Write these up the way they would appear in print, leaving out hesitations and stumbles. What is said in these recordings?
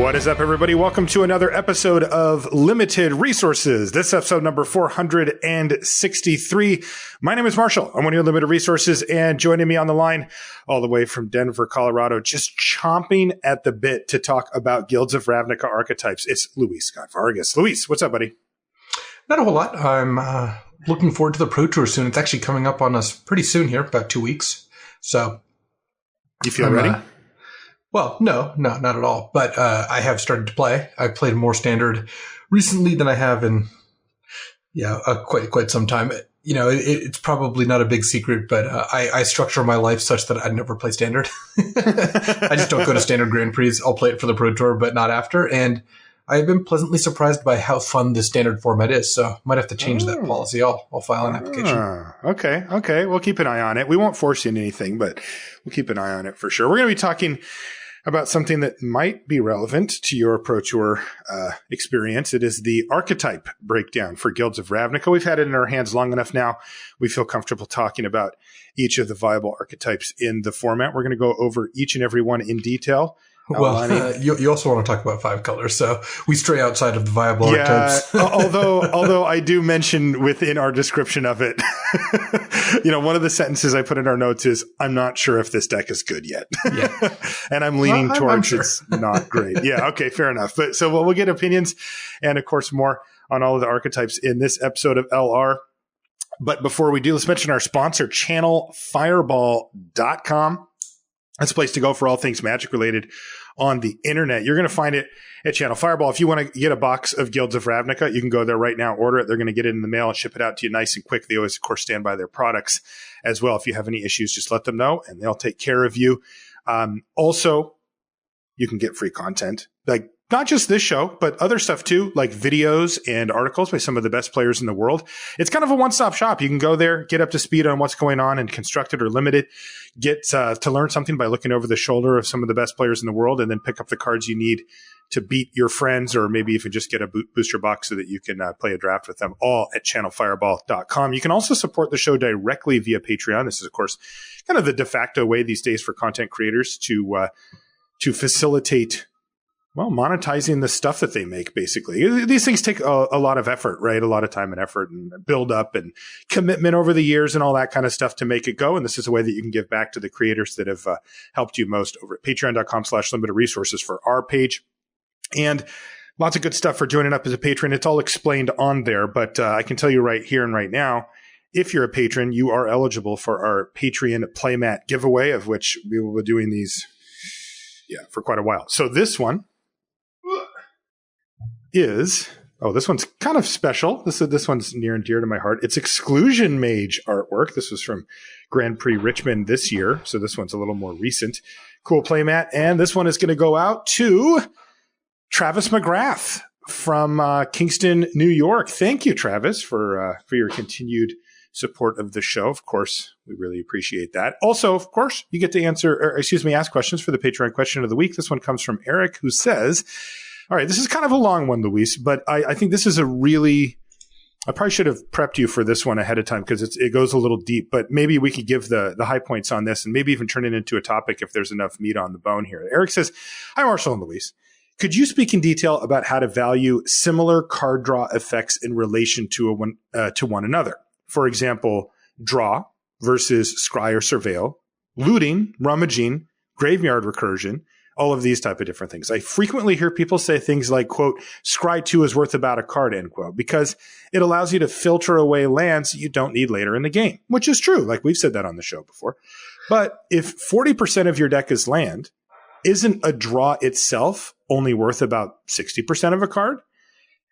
What is up, everybody? Welcome to another episode of Limited Resources. This episode number 463. My name is Marshall. I'm one of your Limited Resources, and joining me on the line all the way from Denver, Colorado, just chomping at the bit to talk about Guilds of Ravnica archetypes. It's Luis Scott-Vargas. Luis, what's up, buddy? Not a whole lot. I'm looking forward to the Pro Tour soon. It's actually coming up on us pretty soon here, about 2 weeks. So, you feel ready? Well, no, not at all. But I have started to play. I've played more standard recently than I have in quite some time. You know, it's probably not a big secret, but I structure my life such that I never play standard. I just don't go to standard Grand Prix. I'll play it for the Pro Tour, but not after. And I've been pleasantly surprised by how fun the standard format is. So might have to change that policy. I'll file an application. Okay. We'll keep an eye on it. We won't force you into anything, but we'll keep an eye on it for sure. We're going to be talking about something that might be relevant to your Pro Tour experience. It is the Archetype breakdown for Guilds of Ravnica. We've had it in our hands long enough now. We feel comfortable talking about each of the viable archetypes in the format. We're going to go over each and every one in detail. Well, you also want to talk about 5 colors, so we stray outside of the viable archetypes. although I do mention within our description of it, one of the sentences I put in our notes is, I'm not sure if this deck is good yet. Yeah. And I'm leaning towards it's not great. Yeah, okay, fair enough. But so we'll get opinions and, of course, more on all of the archetypes in this episode of LR. But before we do, let's mention our sponsor, channelfireball.com. That's a place to go for all things Magic related on the internet. You're going to find it at Channel Fireball. If you want to get a box of Guilds of Ravnica, you can go there right now, order it. They're going to get it in the mail and ship it out to you nice and quick. They always, of course, stand by their products as well. If you have any issues, just let them know and they'll take care of you. Also, you can get free content, like not just this show, but other stuff too, like videos and articles by some of the best players in the world. It's kind of a one-stop shop. You can go there, get up to speed on what's going on in Constructed or Limited, get to learn something by looking over the shoulder of some of the best players in the world, and then pick up the cards you need to beat your friends, or maybe even just get a booster box so that you can play a draft with them, all at channelfireball.com. You can also support the show directly via Patreon. This is, of course, kind of the de facto way these days for content creators to facilitate monetizing the stuff that they make, basically. These things take a lot of effort, right? A lot of time and effort and build up and commitment over the years and all that kind of stuff to make it go. And this is a way that you can give back to the creators that have helped you most over at patreon.com/limited resources for our page. And lots of good stuff for joining up as a patron. It's all explained on there, but I can tell you right here and right now, if you're a patron, you are eligible for our Patreon playmat giveaway, of which we will be doing these for quite a while. So this one is, this one's kind of special. This one's near and dear to my heart. It's Exclusion Mage artwork. This was from Grand Prix Richmond this year, so this one's a little more recent. Cool playmat. And this one is going to go out to Travis McGrath from Kingston, New York. Thank you, Travis, for your continued support of the show. Of course, we really appreciate that. Also, of course, you get to ask questions for the Patreon question of the week. This one comes from Eric, who says, all right, this is kind of a long one, Luis, but I think this is I probably should have prepped you for this one ahead of time because it goes a little deep, but maybe we could give the high points on this and maybe even turn it into a topic if there's enough meat on the bone here. Eric says, hi, Marshall and Luis. Could you speak in detail about how to value similar card draw effects in relation to one another? For example, draw versus scry or surveil, looting, rummaging, graveyard recursion, all of these type of different things. I frequently hear people say things like, quote, scry 2 is worth about a card, end quote, because it allows you to filter away lands you don't need later in the game, which is true. Like we've said that on the show before. But if 40% of your deck is land, isn't a draw itself only worth about 60% of a card?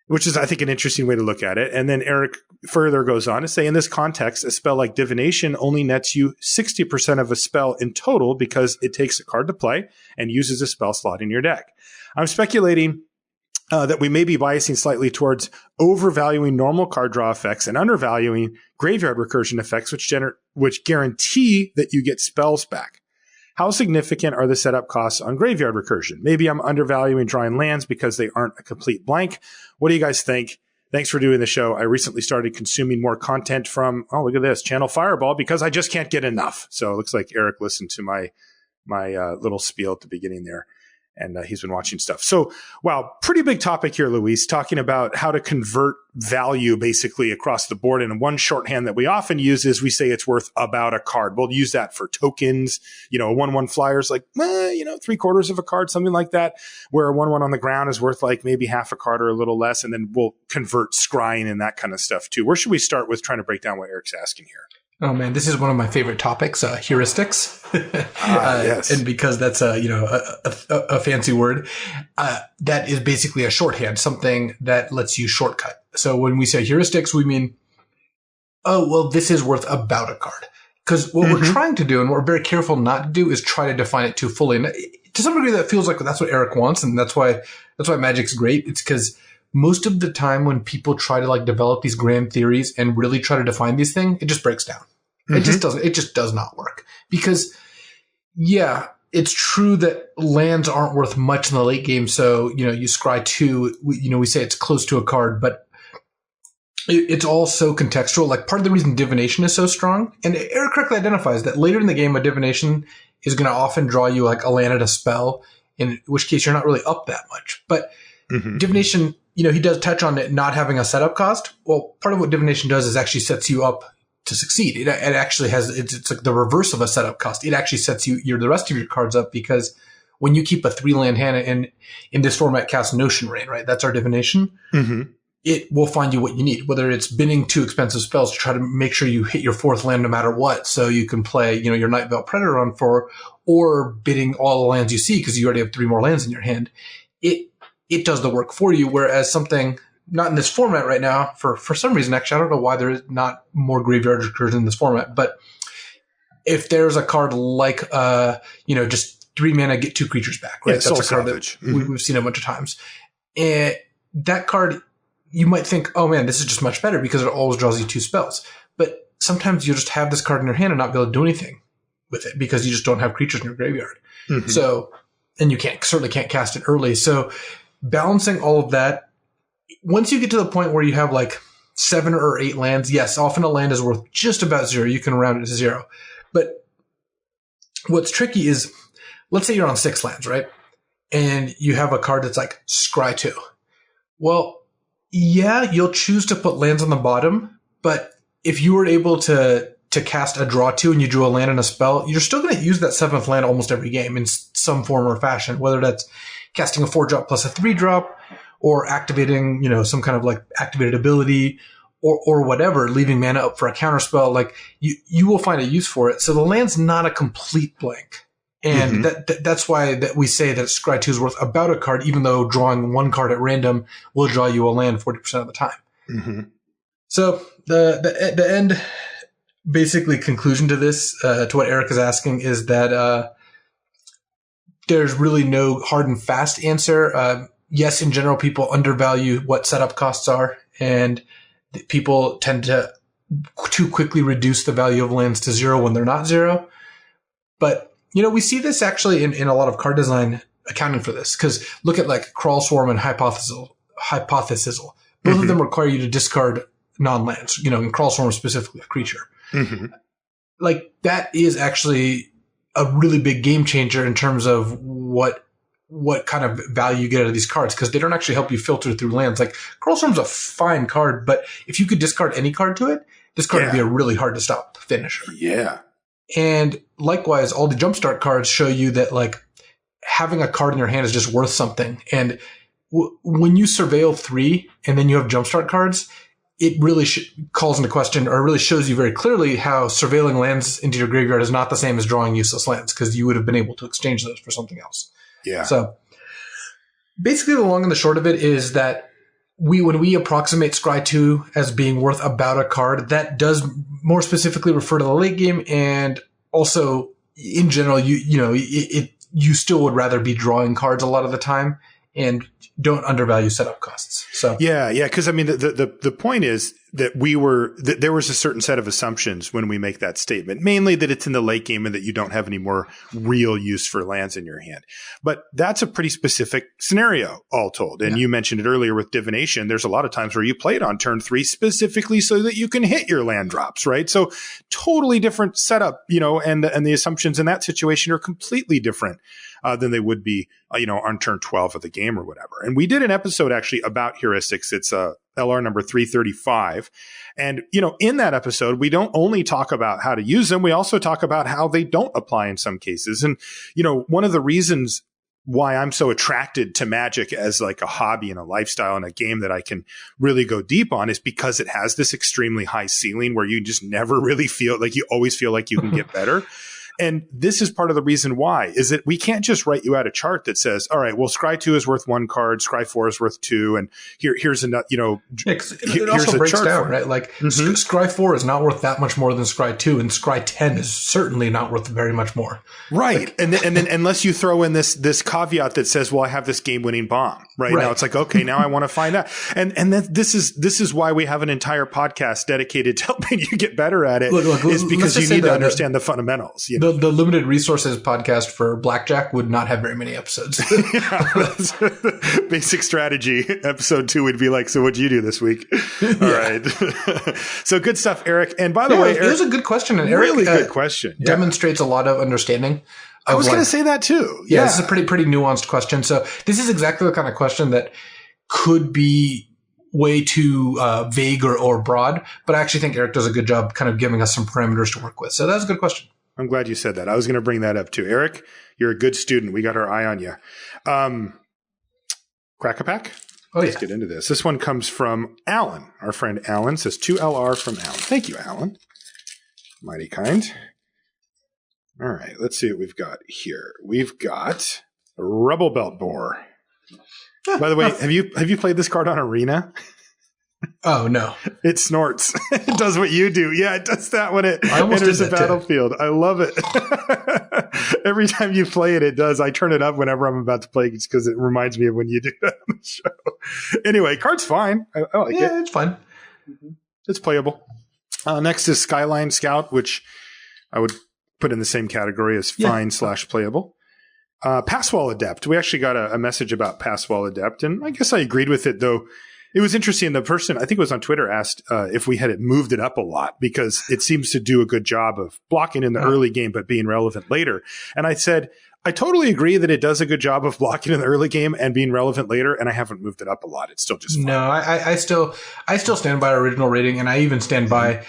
Which is, I think, an interesting way to look at it. And then Eric further goes on to say, in this context, a spell like Divination only nets you 60% of a spell in total because it takes a card to play and uses a spell slot in your deck. I'm speculating that we may be biasing slightly towards overvaluing normal card draw effects and undervaluing graveyard recursion effects, which guarantee that you get spells back. How significant are the setup costs on graveyard recursion? Maybe I'm undervaluing drawing lands because they aren't a complete blank. What do you guys think? Thanks for doing the show. I recently started consuming more content from, look at this, Channel Fireball, because I just can't get enough. So it looks like Eric listened to my little spiel at the beginning there. and he's been watching stuff. So, wow, pretty big topic here, Luis, talking about how to convert value basically across the board. And one shorthand that we often use is we say it's worth about a card. We'll use that for tokens. A 1/1 flyer is like, 3/4 of a card, something like that, where a 1/1 on the ground is worth like maybe half a card or a little less. And then we'll convert scrying and that kind of stuff too. Where should we start with trying to break down what Eric's asking here? Oh man, this is one of my favorite topics, heuristics. Yes. And because that's a fancy word, that is basically a shorthand, something that lets you shortcut. So when we say heuristics, we mean, this is worth about a card. Because what we're trying to do, and what we're very careful not to do, is try to define it too fully. And to some degree, that feels like that's what Eric wants, and that's why Magic's great. It's because most of the time when people try to like develop these grand theories and really try to define these things, it just breaks down. It just does not work. Because, yeah, it's true that lands aren't worth much in the late game. So, you scry 2, we say it's close to a card, but it's all so contextual. Like, part of the reason divination is so strong, and Eric correctly identifies that later in the game, a divination is going to often draw you like a land and a spell, in which case you're not really up that much. But divination, he does touch on it not having a setup cost. Well, part of what divination does is actually sets you up to succeed. It actually has, it's like the reverse of a setup cost. It actually sets the rest of your cards up, because when you keep a 3-land hand and in this format cast Notion Rain, right? That's our divination. It will find you what you need, whether it's binning 2 expensive spells to try to make sure you hit your 4th land no matter what. So you can play, your Night Veil Predator on 4, or bidding all the lands you see because you already have 3 more lands in your hand. It does the work for you. Whereas something not in this format right now, for some reason, actually, I don't know why there is not more graveyard recursion in this format, but if there's a card like, just 3 mana, get 2 creatures back, right? Yeah, that's a card that we've seen a bunch of times. And that card, you might think, oh man, this is just much better because it always draws you 2 spells. But sometimes you'll just have this card in your hand and not be able to do anything with it because you just don't have creatures in your graveyard. So, and you certainly can't cast it early. So balancing all of that, once you get to the point where you have like 7 or 8 lands, yes, often a land is worth just about 0. You can round it to 0. But what's tricky is, let's say you're on 6 lands, right? And you have a card that's like Scry 2. Well, yeah, you'll choose to put lands on the bottom, but if you were able to cast a draw 2 and you drew a land and a spell, you're still going to use that 7th land almost every game in some form or fashion, whether that's casting a 4-drop plus a 3-drop, or activating, some kind of like activated ability, or whatever, leaving mana up for a counterspell. Like you will find a use for it. So the land's not a complete blank. And that's why that we say that Scry 2 is worth about a card, even though drawing 1 card at random will draw you a land 40% of the time. So the end, basically conclusion to this, to what Eric is asking, is that there's really no hard and fast answer. Yes, in general, people undervalue what setup costs are, and people tend to too quickly reduce the value of lands to 0 when they're not 0. But we see this actually in a lot of card design accounting for this, because look at like Crawl Swarm and Hypothesizel. Both of them require you to discard non-lands, in Crawl Swarm specifically, a creature. Like, that is actually a really big game changer in terms of what kind of value you get out of these cards, because they don't actually help you filter through lands. Like, Crawl Swarm's a fine card, but if you could discard any card to it, this card would be a really hard to stop finisher. Yeah. And likewise, all the jumpstart cards show you that like having a card in your hand is just worth something. And when you surveil 3 and then you have jumpstart cards, it really calls into question, or really shows you very clearly how surveilling lands into your graveyard is not the same as drawing useless lands, because you would have been able to exchange those for something else. Yeah. So basically the long and the short of it is that when we approximate Scry 2 as being worth about a card, that does more specifically refer to the late game, and also in general, you still would rather be drawing cards a lot of the time, and don't undervalue setup costs. So yeah, because I mean the point is that there was a certain set of assumptions when we make that statement, mainly that it's in the late game and that you don't have any more real use for lands in your hand. But that's a pretty specific scenario, all told. And you mentioned it earlier with divination. There's a lot of times where you play it on turn 3 specifically so that you can hit your land drops, right? So totally different setup, and the assumptions in that situation are completely different. than they would be, on turn 12 of the game or whatever. And we did an episode actually about heuristics. It's LR number 335. And, in that episode, we don't only talk about how to use them, we also talk about how they don't apply in some cases. And, one of the reasons why I'm so attracted to Magic as like a hobby and a lifestyle and a game that I can really go deep on is because it has this extremely high ceiling where you just never really feel like you always feel like you can get better. And this is part of the reason why is that we can't just write you out a chart that says, all right, well, Scry 2 is worth 1 card, Scry 4 is worth 2. And here's another, it also breaks down, right? Like Scry 4 is not worth that much more than Scry 2, and Scry 10 is certainly not worth very much more. Right. Like, and then unless you throw in this caveat that says, well, I have this game winning bomb right now. It's like, okay, now I want to find out. And then this is why we have an entire podcast dedicated to helping you get better at it. Is because you need to understand the fundamentals. The limited resources podcast for Blackjack would not have very many episodes. Basic strategy. Episode 2 would be like, so what'd you do this week? All right. So good stuff, Eric. And by the way, Eric, it was a good question. And Eric, really good question. Demonstrates a lot of understanding. I was going to say that too. Yeah, this is a pretty nuanced question. So this is exactly the kind of question that could be way too vague or broad, but I actually think Eric does a good job kind of giving us some parameters to work with. So that's a good question. I'm glad you said that. I was going to bring that up too. Eric, you're a good student. We got our eye on you. Crack a pack? Oh, yeah. Let's get into this. This one comes from Alan. Our friend Alan says 2LR from Alan. Thank you, Alan. Mighty kind. All right. Let's see what we've got here. We've got a Rubble Belt Boar. By the way, have you played this card on Arena? Oh, no. It snorts. It does what you do. Yeah, it does that when it enters the battlefield. I love it. Every time you play it, it does. I turn it up whenever I'm about to play just because it reminds me of when you do that on the show. Anyway, card's fine. I like it. Yeah, it's fine. It's playable. Next is Skyline Scout, which I would put in the same category as fine/playable. Passwall Adept. We actually got a message about Passwall Adept, and I guess I agreed with it, though. It was interesting. The person, I think it was on Twitter, asked if we had moved it up a lot because it seems to do a good job of blocking in the early game but being relevant later. And I said, I totally agree that it does a good job of blocking in the early game and being relevant later, and I haven't moved it up a lot. It's still just fine. No, I still stand by our original rating, and I even stand by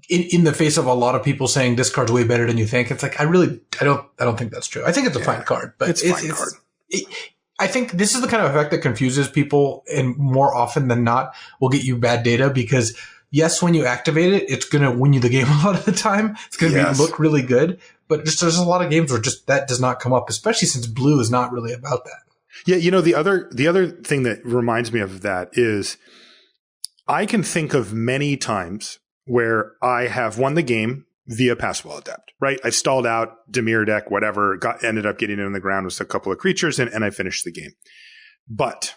in the face of a lot of people saying this card's way better than you think. It's like I don't think that's true. I think it's a fine card, but it's a fine card. I think this is the kind of effect that confuses people, and more often than not will get you bad data because, yes, when you activate it, it's going to win you the game a lot of the time. It's going to look really good, but there's a lot of games where just that does not come up, especially since blue is not really about that. Yeah, the other thing that reminds me of that is I can think of many times where I have won the game via Passwall Adept, right? I stalled out, Damir deck, whatever, ended up getting it on the ground with a couple of creatures, and I finished the game. But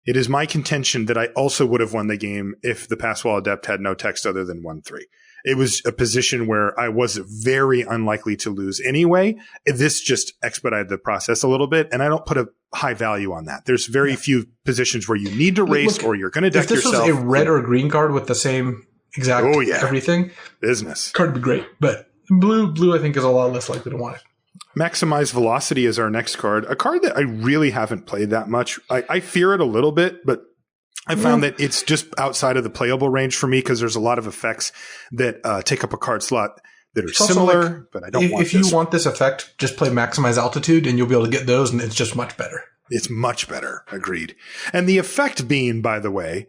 it is my contention that I also would have won the game if the Passwall Adept had no text other than 1/3. It was a position where I was very unlikely to lose anyway. This just expedited the process a little bit, and I don't put a high value on that. There's very few positions where you need to race or you're going to deck yourself. If this was a red or a green card with the same exact everything, business card would be great, but blue I think is a lot less likely to want it. Maximize Velocity is our next card, a card that I really haven't played that much. I fear it a little bit, but I found that it's just outside of the playable range for me because there's a lot of effects that take up a card slot that are similar, but I don't want if you want this effect, just play Maximize Altitude and you'll be able to get those, and it's just much better. It's much better. Agreed. And the effect being, by the way,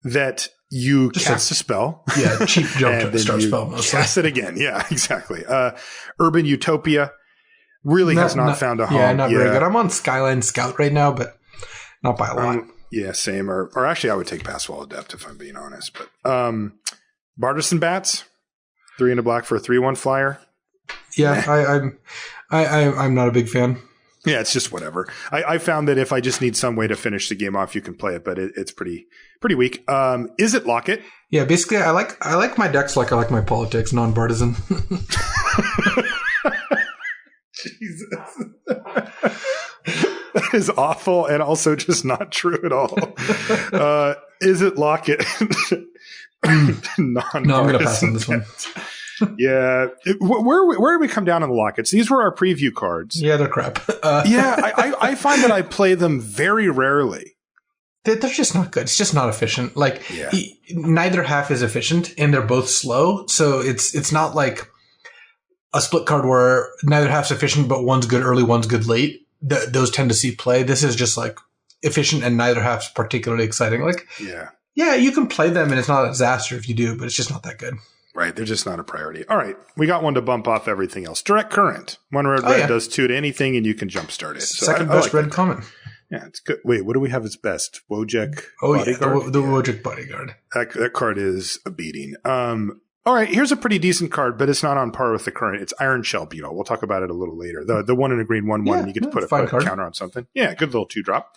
that you just cast a spell. Yeah, cheap jump to start spell. Cast it again. Yeah, exactly. Urban Utopia really has not found a home. Yeah, not very good. I'm on Skyline Scout right now, but not by a lot. Yeah, same. Or actually, I would take Passwall Adept if I'm being honest. But Barterson Bats, 3 and a black for a 3/1 flyer. Yeah, I'm not a big fan. Yeah, it's just whatever. I found that if I just need some way to finish the game off, you can play it, but it's pretty weak. Is it Locket? Yeah, basically, I like my decks like I like my politics, non-partisan. Jesus. That is awful and also just not true at all. Is it Locket? No, I'm going to pass on this one. Yeah. Where did we come down on the lockets? These were our preview cards. Yeah, they're crap. I find that I play them very rarely. They're just not good. It's just not efficient. Like neither half is efficient, and they're both slow. So it's not like a split card where neither half's efficient, but one's good early, one's good late. Those tend to see play. This is just like efficient, and neither half's particularly exciting. Like you can play them, and it's not a disaster if you do, but it's just not that good. Right. They're just not a priority. All right. We got one to bump off everything else. Direct Current. One red does 2 to anything, and you can jumpstart it. So Second best red common. Yeah, it's good. Wait, what do we have as best? Wojek Bodyguard? The Wojek Bodyguard. That card is a beating. All right, here's a pretty decent card, but it's not on par with the current. It's Iron Shell Beetle. We'll talk about it a little later. The one in a green 1/1, and you get to put a counter on something. Yeah, good little 2-drop.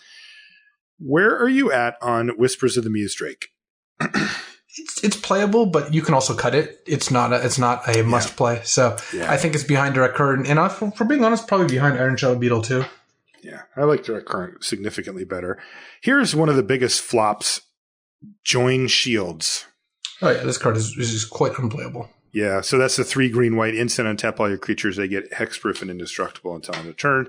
Where are you at on Whispers of the Muse Drake? It's playable, but you can also cut it. It's not a must play. So I think it's behind Direct Current, and for being honest, probably behind Iron Shell Beetle too. Yeah, I like Direct Current significantly better. Here's one of the biggest flops: Join Shields. Oh yeah, this card is quite unplayable. Yeah, so that's the 3 green-white instant. Untap all your creatures. They get hexproof and indestructible until end of turn.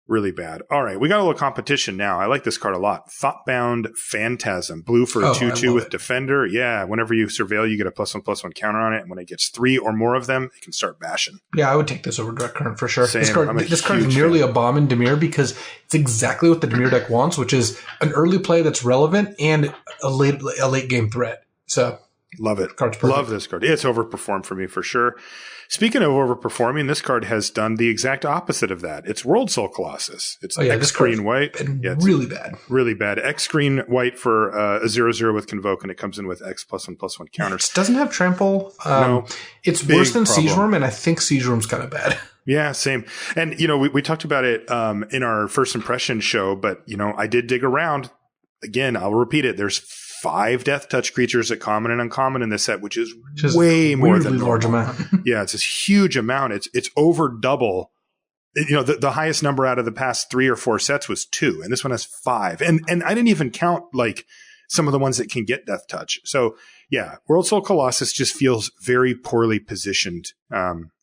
Really bad. All right, we got a little competition now. I like this card a lot. Thoughtbound Phantasm. Blue for a 2/2 with Defender. Yeah, whenever you surveil, you get a +1/+1 counter on it. And when it gets 3 or more of them, it can start bashing. Yeah, I would take this over Direct Current for sure. Same. This card is nearly a bomb in Damir because it's exactly what the Damir deck wants, which is an early play that's relevant and a late game threat. So love it. Love this card. It's overperformed for me for sure. Speaking of overperforming, this card has done the exact opposite of that. It's World Soul Colossus. It's X green white. It's really bad. Really bad. X green white for a 0/0 with Convoke, and it comes in with X +1/+1 counters. It doesn't have Trample. No, it's worse than Siege Worm, and I think Siege Worm's kind of bad. Yeah, same. And, we talked about it in our first impression show, but, I did dig around. Again, I'll repeat it. There's 5 Death Touch creatures at common and uncommon in this set, which is way more than normal. Large amount. Yeah, it's this huge amount. It's over double. The highest number out of the past 3 or 4 sets was 2, and this one has 5. And I didn't even count like some of the ones that can get Death Touch. So yeah, World Soul Colossus just feels very poorly positioned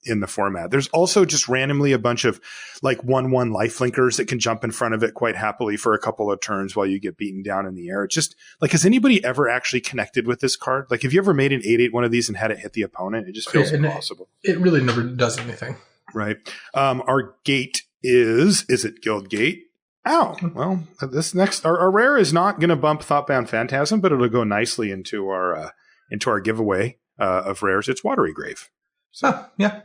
in the format. There's also just randomly a bunch of like 1/1 lifelinkers that can jump in front of it quite happily for a couple of turns while you get beaten down in the air. It's just like, has anybody ever actually connected with this card? Like, have you ever made an 8/8 one of these and had it hit the opponent? It just feels impossible. It really never does anything. Right. Our gate is it Guild Gate? Oh, well, this next, our rare is not going to bump Thoughtbound Phantasm, but it'll go nicely into our giveaway of rares. It's Watery Grave. So, yeah.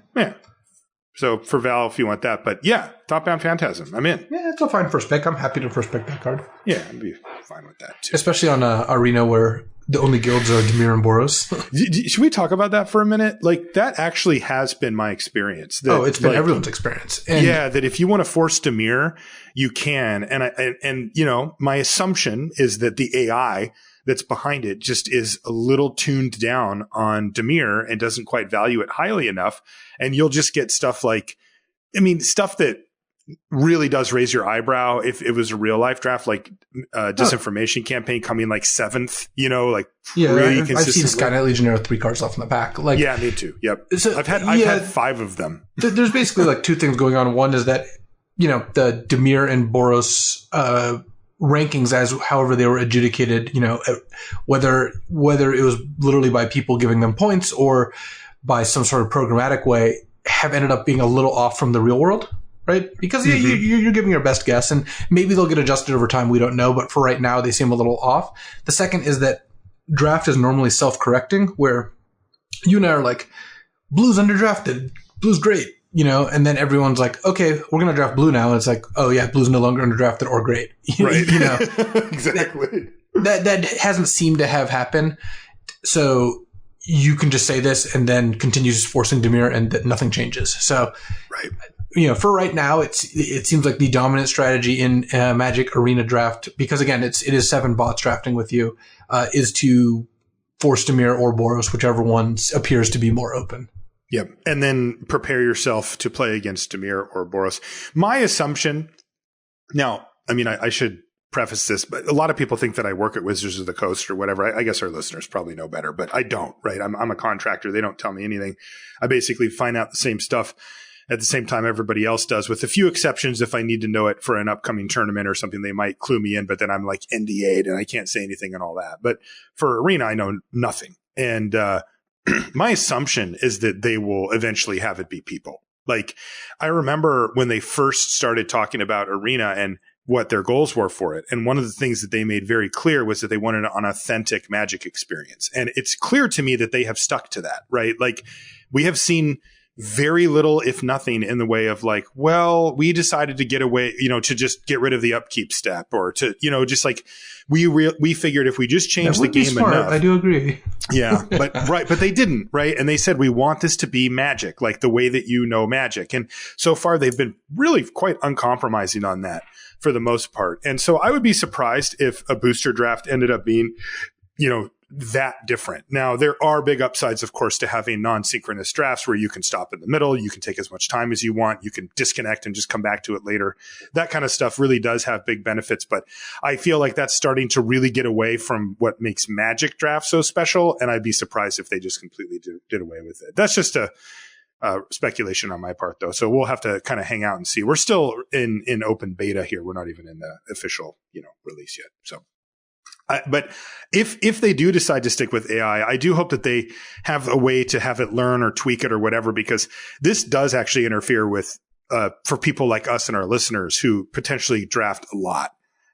So for Val, if you want that, but yeah, Thoughtbound Phantasm, I'm in. Yeah, it's a fine first pick. I'm happy to first pick that card. Yeah, I'd be fine with that too. Especially on Arena where the only guilds are Damir and Boros. Should we talk about that for a minute? Like, that actually has been my experience. It's been everyone's experience. And that if you want to force Damir, you can. And my assumption is that the AI that's behind it just is a little tuned down on Damir and doesn't quite value it highly enough. And you'll just get stuff like, stuff that really does raise your eyebrow if it was a real life draft, like Disinformation Campaign coming like 7th, really consistent. I've seen Skyline Legionnaire 3 cards off in the back. Like, yeah, me too. Yep. So, I've had 5 of them. There's basically like 2 things going on. One is that, the Damir and Boros, rankings as however they were adjudicated, whether it was literally by people giving them points or by some sort of programmatic way, have ended up being a little off from the real world. Right? Because you're giving your best guess, and maybe they'll get adjusted over time. We don't know. But for right now, they seem a little off. The second is that draft is normally self-correcting, where you and I are like, blue's underdrafted. Blue's great. And then everyone's like, okay, we're going to draft blue now. And it's like, oh yeah, blue's no longer underdrafted or great. Right. Exactly. That hasn't seemed to have happened. So you can just say this and then continue just forcing Damir and that nothing changes. So, right. For right now, it seems like the dominant strategy in Magic Arena draft, because again, it is 7 bots drafting with you, is to force Damir or Boros, whichever one appears to be more open. Yep. And then prepare yourself to play against Damir or Boros. My assumption, now, I should preface this, but a lot of people think that I work at Wizards of the Coast or whatever. I guess our listeners probably know better, but I don't, right? I'm a contractor. They don't tell me anything. I basically find out the same stuff at the same time everybody else does, with a few exceptions. If I need to know it for an upcoming tournament or something, they might clue me in, but then I'm like NDA'd and I can't say anything and all that. But for Arena, I know nothing. And my assumption is that they will eventually have it be people. Like, I remember when they first started talking about Arena and what their goals were for it. And one of the things that they made very clear was that they wanted an authentic Magic experience. And it's clear to me that they have stuck to that, right? Like, we have seen very little, if nothing, in the way of like, well, we decided to get away, to just get rid of the upkeep step, or to, just like we figured if we just change the game enough. I do agree. Yeah, but they didn't, right? And they said, we want this to be Magic, like the way that Magic. And so far they've been really quite uncompromising on that for the most part. And so I would be surprised if a booster draft ended up being, that different. Now, there are big upsides, of course, to having non-synchronous drafts where you can stop in the middle, you can take as much time as you want, you can disconnect and just come back to it later. That kind of stuff really does have big benefits, but I feel like that's starting to really get away from what makes Magic drafts so special, and I'd be surprised if they just completely did away with it. That's just a speculation on my part, though, so we'll have to kind of hang out and see. We're still in open beta here. We're not even in the official, release yet, so. But if they do decide to stick with AI, I do hope that they have a way to have it learn or tweak it or whatever, because this does actually interfere with, for people like us and our listeners who potentially draft a lot,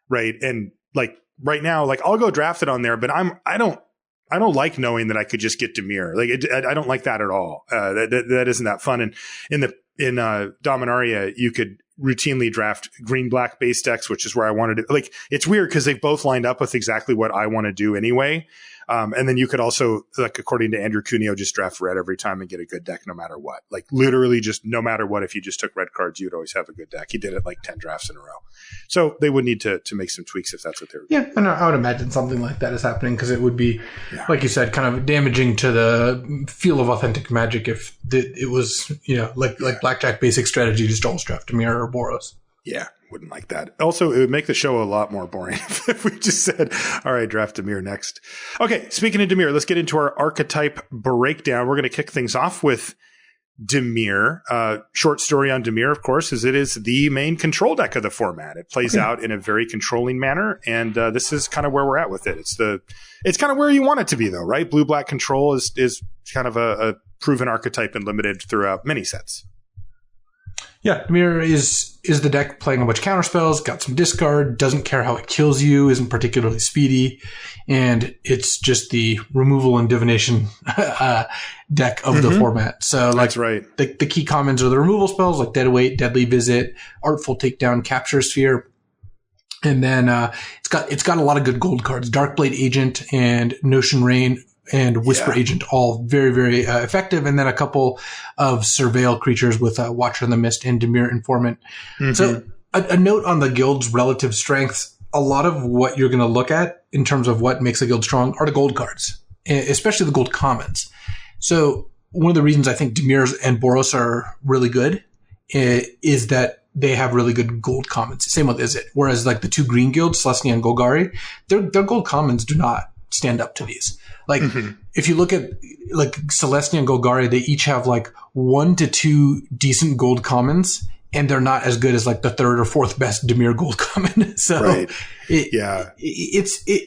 right? And like right now, like I'll go draft it on there, but I don't like knowing that I could just get Damir. Like I don't like that at all. That isn't that fun. And in Dominaria, you could routinely draft green-black base decks, which is where I wanted to. Like, it's weird because they've both lined up with exactly what I want to do anyway. And then you could also, like, according to Andrew Cuneo, just draft red every time and get a good deck no matter what. Like, literally just no matter what, if you just took red cards, you'd always have a good deck. He did it like 10 drafts in a row. So they would need to make some tweaks if that's what they were doing. Yeah, and I would imagine something like that is happening, because it would be, like you said, kind of damaging to the feel of authentic Magic if it was, like Blackjack basic strategy, just always draft Damir or Boros. Yeah, wouldn't like that. Also, it would make the show a lot more boring if we just said, all right, draft Damir next. Okay, speaking of Damir, let's get into our archetype breakdown. We're going to kick things off with Damir. Short story on Damir, of course, is it is the main control deck of the format. It plays out in a very controlling manner, and this is kind of where we're at with it. It's kind of where you want it to be, though, right? Blue-black control is kind of a proven archetype and limited throughout many sets. Yeah, Damir is the deck playing a bunch of counter spells, got some discard, doesn't care how it kills you, isn't particularly speedy, and it's just the removal and divination deck of the format. So, like, that's right. The key commons are the removal spells like Dead Weight, Deadly Visit, Artful Takedown, Capture Sphere, and then it's got a lot of good gold cards: Darkblade Agent and Notion Rain and Whisper Agent, all very, very effective. And then a couple of Surveil creatures with Watcher in the Mist and Damir Informant. Mm-hmm. So a note on the guild's relative strengths. A lot of what you're going to look at in terms of what makes a guild strong are the gold cards, especially the gold commons. So one of the reasons I think Damir and Boros are really good is that they have really good gold commons. Same with Izzet. Whereas like the two green guilds, Celestia and Golgari, their gold commons do not stand up to these. Like, if you look at like Celestia and Golgari, they each have like 1 to 2 decent gold commons, and they're not as good as like the third or fourth best Damir gold common. So it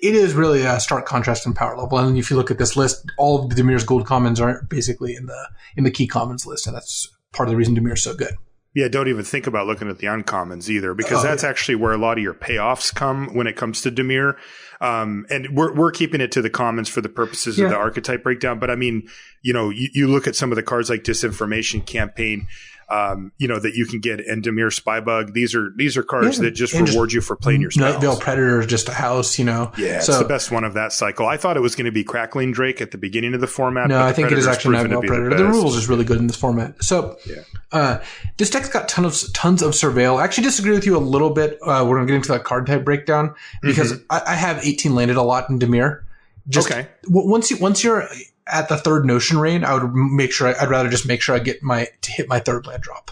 is really a stark contrast in power level. And if you look at this list, all of Damir's gold commons are basically in the key commons list, and that's part of the reason Damir is so good. Yeah, don't even think about looking at the uncommons either, because that's actually where a lot of your payoffs come when it comes to Damir. And we're keeping it to the commons for the purposes of the archetype breakdown. But I mean, you look at some of the cards like Disinformation Campaign, that you can get, and Damir Spybug. These are cards that just reward you for playing your spells. Nightveil Predator is just a house, Yeah, it's the best one of that cycle. I thought it was going to be Crackling Drake at the beginning of the format. No, I think it is actually Nightveil Predator. The rules is really good in this format. So this deck's got tons of Surveil. I actually disagree with you a little bit. We're going to get into that card type breakdown because I have 18 landed a lot in Damir. Once you're at the third Notion Rain, I would make sure I'd rather just make sure I get to hit my third land drop.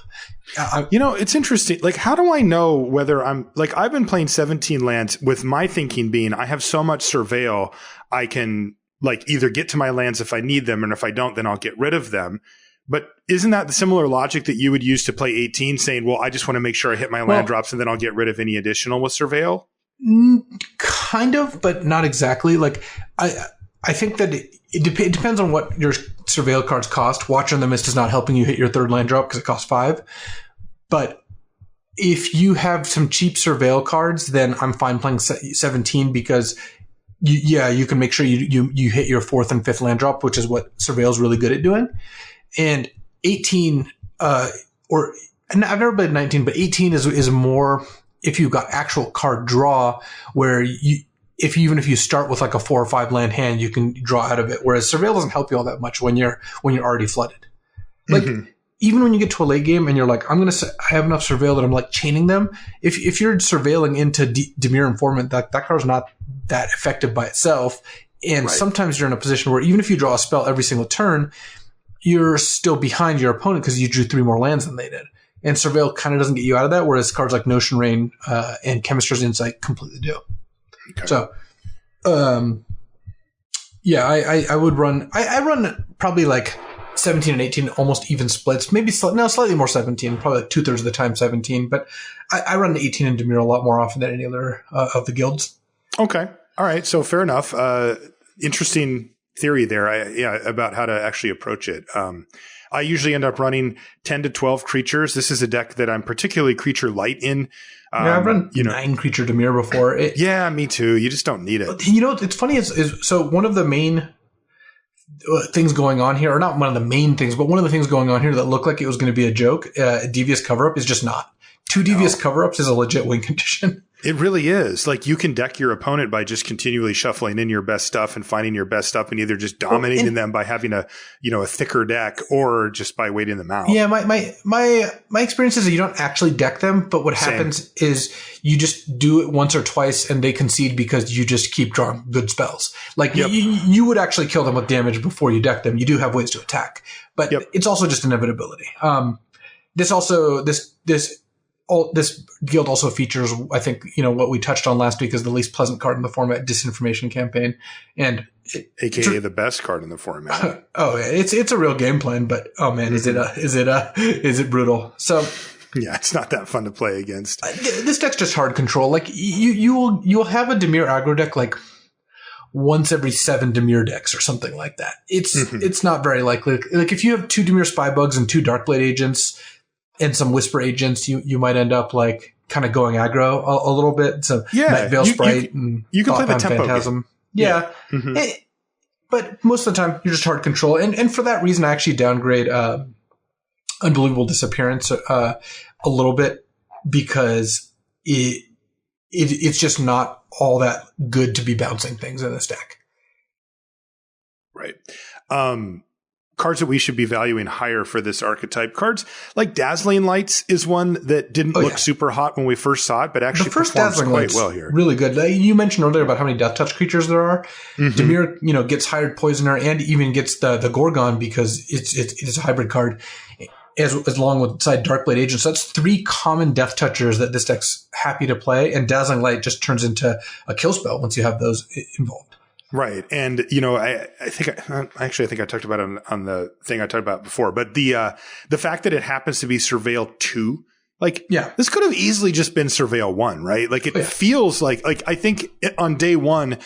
It's interesting. Like, how do I know whether I'm like, I've been playing 17 lands with my thinking being I have so much surveil, I can like either get to my lands if I need them, and if I don't, then I'll get rid of them. But isn't that the similar logic that you would use to play 18, saying, well, I just want to make sure I hit my land drops and then I'll get rid of any additional with surveil? Kind of, but not exactly. Like, I think that it depends on what your surveil cards cost. Watcher in the Mist is not helping you hit your third land drop because it costs 5. But if you have some cheap surveil cards, then I'm fine playing 17 because you can make sure you hit your fourth and fifth land drop, which is what surveil is really good at doing. And 18, and I've never played 19, but 18 is more if you've got actual card draw, where even if you start with like a 4 or 5 land hand, you can draw out of it. Whereas surveil doesn't help you all that much when you're already flooded. Like even when you get to a late game and you're like, I have enough surveil that I'm like chaining them. If you're surveilling into Damir Informant, that card's not that effective by itself. And sometimes you're in a position where even if you draw a spell every single turn, you're still behind your opponent because you drew 3 more lands than they did. And surveil kind of doesn't get you out of that, whereas cards like Notion Rain and Chemist's Insight completely do. Okay. So, I would run. I run probably like 17 and 18, almost even splits. Maybe slightly more 17, probably like 2/3 of the time 17. But I run 18 and Damir a lot more often than any other of the guilds. Okay, all right. So fair enough. Interesting theory there. About how to actually approach it. I usually end up running 10 to 12 creatures. This is a deck that I'm particularly creature light in. I've run 9 creature Damir before. Yeah, me too. You just don't need it. It's funny is so one of the main things going on here, or not one of the main things, but one of the things going on here that looked like it was going to be a joke, devious cover-up, is just not. 2 devious cover-ups is a legit win condition. It really is. Like, you can deck your opponent by just continually shuffling in your best stuff and finding your best stuff and either just dominating them by having a thicker deck, or just by waiting them out. Yeah, my experience is that you don't actually deck them, but what happens is you just do it once or twice and they concede because you just keep drawing good spells. Like, you would actually kill them with damage before you deck them. You do have ways to attack, but it's also just inevitability. This guild also features, I think, what we touched on last week is the least pleasant card in the format, Disinformation Campaign, and AKA the best card in the format. It's a real game plan, but oh man, is it brutal? So yeah, it's not that fun to play against. This deck's just hard control. Like you'll have a Damir aggro deck like once every 7 Damir decks or something like that. It's not very likely. Like if you have 2 Damir Spybugs and 2 Darkblade agents and some Whisper agents, you might end up like kind of going aggro a little bit. So Night Veil Sprite and you can play the tempo Phantasm. Yeah. But most of the time you're just hard control. And for that reason, I actually downgrade Unbelievable Disappearance a little bit, because it's just not all that good to be bouncing things in this deck. Right. Cards that we should be valuing higher for this archetype. Cards like Dazzling Lights is one that didn't look super hot when we first saw it, but actually performs quite well here. Really good. You mentioned earlier about how many Death Touch creatures there are. Damir, gets Hired Poisoner and even gets the Gorgon because it's a hybrid card, as long with side Darkblade Agent. So that's 3 common Death Touchers that this deck's happy to play, and Dazzling Light just turns into a kill spell once you have those involved. Right. And, I think I talked about it on the thing I talked about before, but the fact that it happens to be Surveil 2, this could have easily just been Surveil 1, right? Like, it feels like I think on day 1,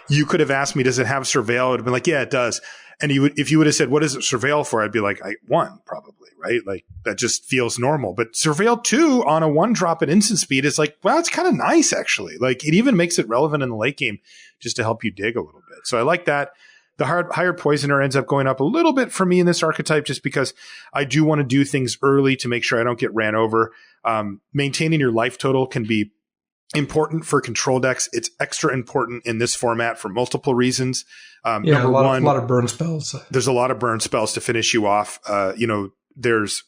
you could have asked me, does it have Surveil? I would have been like, yeah, it does. And if you would have said, what is it Surveil for? I'd be like, 1 probably, right? Like, that just feels normal. But Surveil 2 on a 1-drop at instant speed is like, well, it's kind of nice, actually. Like, it even makes it relevant in the late game just to help you dig a little bit. So I like that. The higher Poisoner ends up going up a little bit for me in this archetype, just because I do want to do things early to make sure I don't get ran over. Maintaining your life total can be important for control decks. It's extra important in this format for multiple reasons. Number one, a lot of burn spells. There's a lot of burn spells to finish you off. There's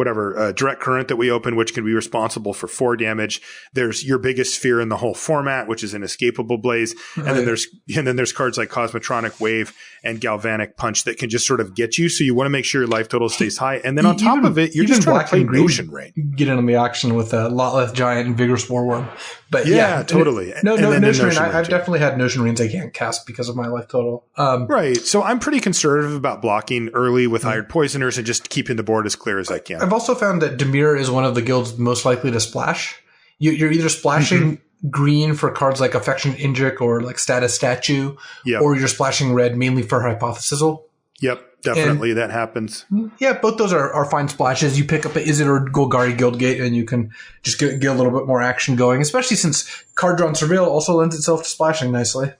direct current that we open, which can be responsible for 4 damage. There's your biggest fear in the whole format, which is Inescapable Blaze. And then there's cards like Cosmotronic Wave and Galvanic Punch that can just sort of get you. So you want to make sure your life total stays high. And then on top of it, you're just trying to play Notion Rain. Get in on the action with a Lotleth Giant and Vigorous Warworm. But yeah, totally. Notion Rain. I've definitely had Notion Rains I can't cast because of my life total. Right. So I'm pretty conservative about blocking early with Hired Poisoners and just keeping the board as clear as I can. I've also found that Damir is one of the guilds most likely to splash. You're either splashing green for cards like Affectionate Injik or like Status Statue, or you're splashing red mainly for Hypothesizal. Yep, definitely that happens. Yeah, both those are fine splashes. You pick up an Izzet or Golgari Guildgate and you can just get a little bit more action going, especially since card draw and Surveil also lends itself to splashing nicely.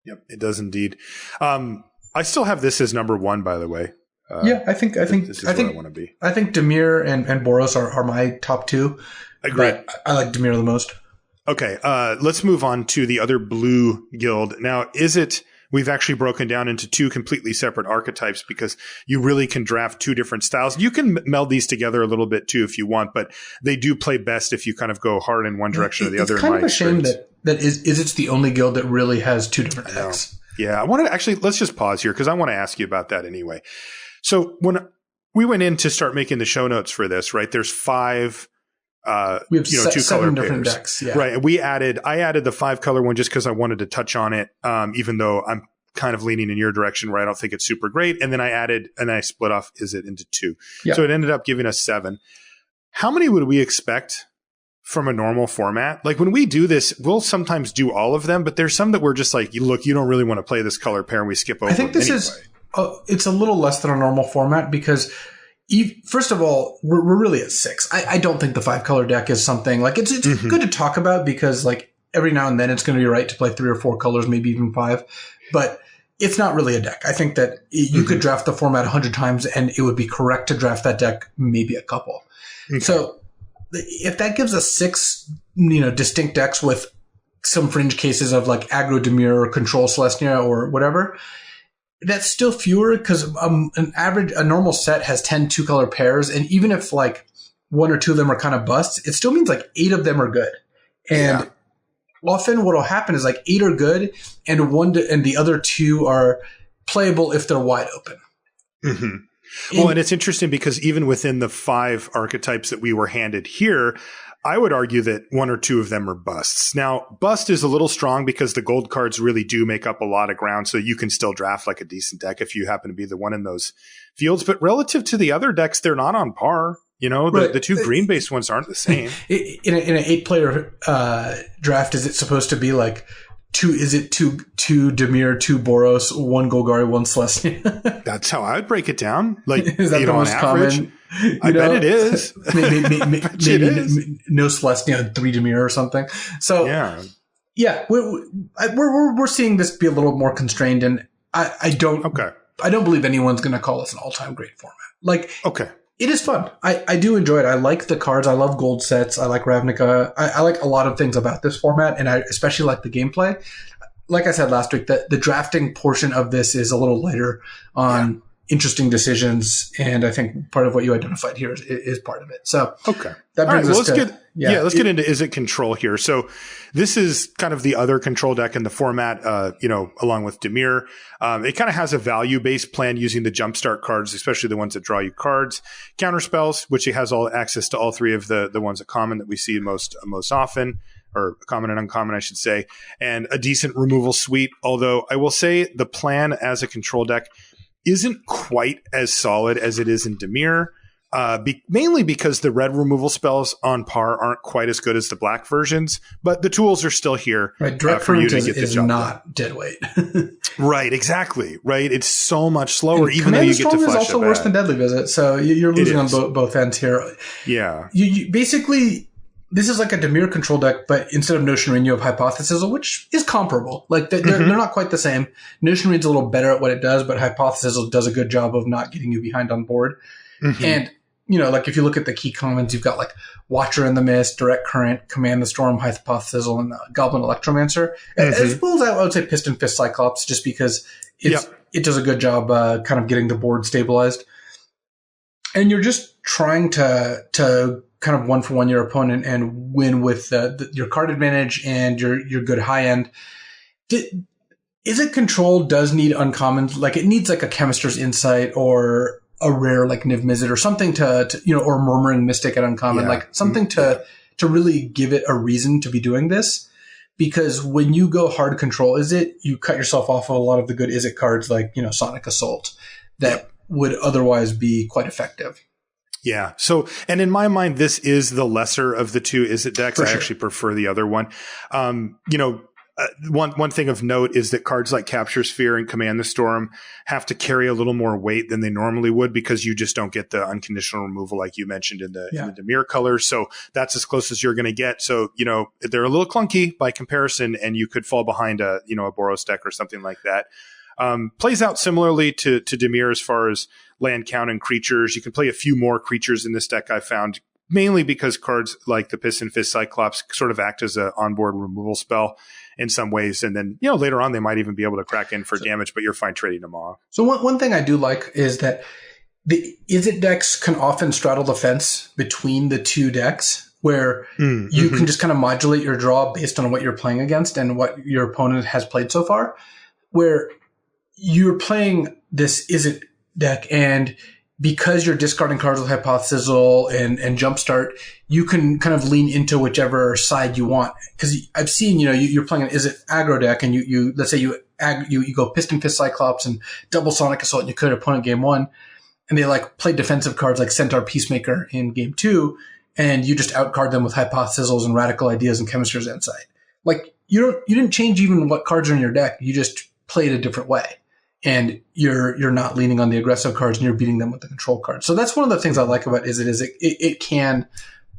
Yep, it does indeed. I still have this as number 1, by the way. I think where I want to be. I think Damir and Boros are my top 2. Agreed. But I like Damir the most. Okay, let's move on to the other blue guild. Now, we've actually broken down into 2 completely separate archetypes because you really can draft 2 different styles. You can meld these together a little bit too if you want, but they do play best if you kind of go hard in one direction or the other. It's kind of a shame that it's the only guild that really has 2 different decks. Yeah, I want to actually, let's just pause here because I want to ask you about that anyway. So when we went in to start making the show notes for this, right, there's 5 we have 2 color 7 different pairs. decks. Yeah. Right. I added the 5 color one just because I wanted to touch on it, even though I'm kind of leaning in your direction where I don't think it's super great. And then I split off Izzet into 2. Yeah. So it ended up giving us 7. How many would we expect from a normal format? Like when we do this, we'll sometimes do all of them, but there's some that we're just like, look, you don't really want to play this color pair and we skip over. I think this is, it's a little less than a normal format because first of all, we're really at 6. I don't think the 5 color deck is something like it's good to talk about because like every now and then it's going to be right to play 3 or 4 colors, maybe even 5, but it's not really a deck. I think that you could draft the format 100 times and it would be correct to draft that deck maybe a couple. Okay. So if that gives us 6, distinct decks with some fringe cases of like Aggro Damir or Control Celestia or whatever, that's still fewer because a normal set has 10 2-color pairs, and even if like 1 or 2 of them are kind of busts, it still means like 8 of them are good. And often what will happen is like 8 are good, and and the other 2 are playable if they're wide open. Mm-hmm. Well, and it's interesting because even within the 5 archetypes that we were handed here, I would argue that 1 or 2 of them are busts. Now, bust is a little strong because the gold cards really do make up a lot of ground, so you can still draft like a decent deck if you happen to be the one in those fields. But relative to the other decks, they're not on par. The 2 green-based ones aren't the same. In an 8-player draft, is it supposed to be like 2 Damir, 2 Boros, 1 Golgari, 1 Celestia? That's how I would break it down. Like, is that the most common? I bet it is. maybe no Celestia, 3 Damir or something. So yeah, we're seeing this be a little more constrained, and I don't believe anyone's going to call this an all-time great format. Like, it is fun. I do enjoy it. I like the cards. I love gold sets. I like Ravnica. I like a lot of things about this format, and I especially like the gameplay. Like I said last week, the drafting portion of this is a little lighter on interesting decisions, and I think part of what you identified here is part of it. So that brings us to let's get into Izzet Control here. So this is kind of the other control deck in the format, along with Damir. It kind of has a value-based plan using the jumpstart cards, especially the ones that draw you cards. Counter spells, which it has all access to all 3 of the ones that common that we see most often, or common and uncommon, I should say, and a decent removal suite. Although I will say the plan as a control deck isn't quite as solid as it is in Damir, mainly because the red removal spells on par aren't quite as good as the black versions, but the tools are still here. Right, direct for you to current get the is job not done. dead weight. Right, exactly. Right, it's so much slower, And even though you get to Command flash is also worse than Deadly Visit, so you're losing on both ends here. Yeah, you basically. This is like a Damir control deck, but instead of Notion Rain, you have Hypothesizal, which is comparable. Like they're not quite the same. Notion Rain's a little better at what it does, but Hypothesizal does a good job of not getting you behind on board. Mm-hmm. And like if you look at the key commons, you've got like Watcher in the Mist, Direct Current, Command the Storm, Hypothesizal, and Goblin Electromancer. Mm-hmm. As well as I would say Piston Fist Cyclops, just because it does a good job kind of getting the board stabilized. And you're just trying to kind of 1-for-1 your opponent and win with your card advantage and your good high end. Is it control does need uncommon, like it needs like a Chemister's Insight or a rare like Niv Mizzet or something to or Murmuring Mystic at uncommon, like something to really give it a reason to be doing this. Because when you go hard control, you cut yourself off of a lot of the good Is it cards like, Sonic Assault that would otherwise be quite effective. Yeah. So, and in my mind, this is the lesser of the two Is it decks. I actually prefer the other one. One thing of note is that cards like Capture Sphere and Command the Storm have to carry a little more weight than they normally would because you just don't get the unconditional removal like you mentioned in the Damir colors. So that's as close as you're going to get. So, they're a little clunky by comparison, and you could fall behind a Boros deck or something like that. Plays out similarly to Damir as far as land count and creatures. You can play a few more creatures in this deck, I found, mainly because cards like the Piston Fist Cyclops sort of act as an onboard removal spell in some ways. And then, later on, they might even be able to crack in for damage, but you're fine trading them off. So one thing I do like is that the Is it decks can often straddle the fence between the two decks where you can just kind of modulate your draw based on what you're playing against and what your opponent has played so far, where you're playing this Is it deck, and because you're discarding cards with Hypothesizel and Jumpstart, you can kind of lean into whichever side you want. Because I've seen, you're playing an Is it aggro deck, and you let's say you go Piston Fist Cyclops and double Sonic Assault, and you could opponent game 1, and they like play defensive cards like Centaur Peacemaker in game 2, and you just outcard them with Hypothesizals and Radical Ideas and Chemister's Insight. Like you didn't change even what cards are in your deck. You just played a different way. And you're not leaning on the aggressive cards, and you're beating them with the control cards. So that's one of the things I like about it can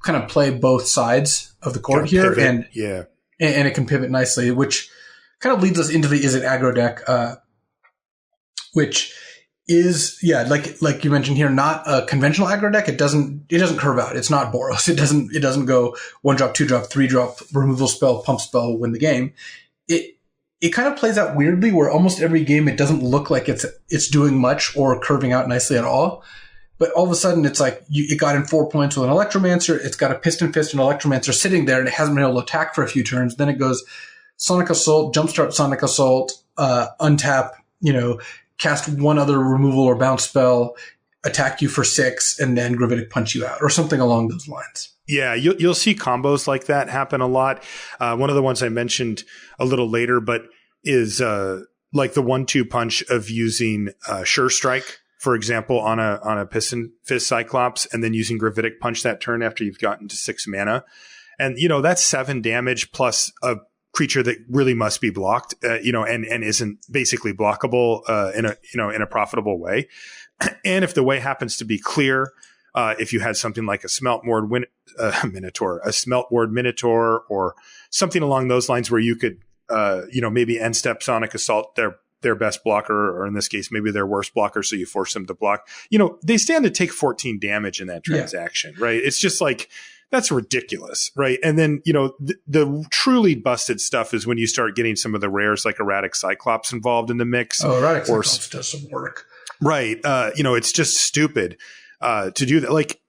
kind of play both sides of the court here, and it can pivot nicely, which kind of leads us into the Is it aggro deck, which is like you mentioned here, not a conventional aggro deck. It doesn't curve out. It's not Boros. It doesn't go 1-drop, 2-drop, 3-drop removal spell, pump spell, win the game. It kind of plays out weirdly where almost every game it doesn't look like it's doing much or curving out nicely at all. But all of a sudden it's like it got in 4 points with an Electromancer. It's got a Piston Fist and Electromancer sitting there, and it hasn't been able to attack for a few turns. Then it goes Sonic Assault, Jumpstart Sonic Assault, untap, cast one other removal or bounce spell, attack you for 6, and then Gravitic Punch you out or something along those lines. Yeah, you'll see combos like that happen a lot. One of the ones I mentioned a little later, but is like the 1-2 punch of using Sure Strike, for example, on a Piston Fist Cyclops, and then using Gravitic Punch that turn after you've gotten to 6 mana. And, that's 7 damage plus a creature that really must be blocked, and isn't basically blockable in a profitable way. And if the way happens to be clear, if you had something like a Smeltward Minotaur, or something along those lines where you could, maybe end step Sonic Assault their best blocker, or in this case, maybe their worst blocker, so you force them to block. They stand to take 14 damage in that transaction, right? It's just like, that's ridiculous, right? And then, the truly busted stuff is when you start getting some of the rares like Erratic Cyclops involved in the mix. Oh, Erratic Cyclops does some work. Right. It's just stupid to do that. Like,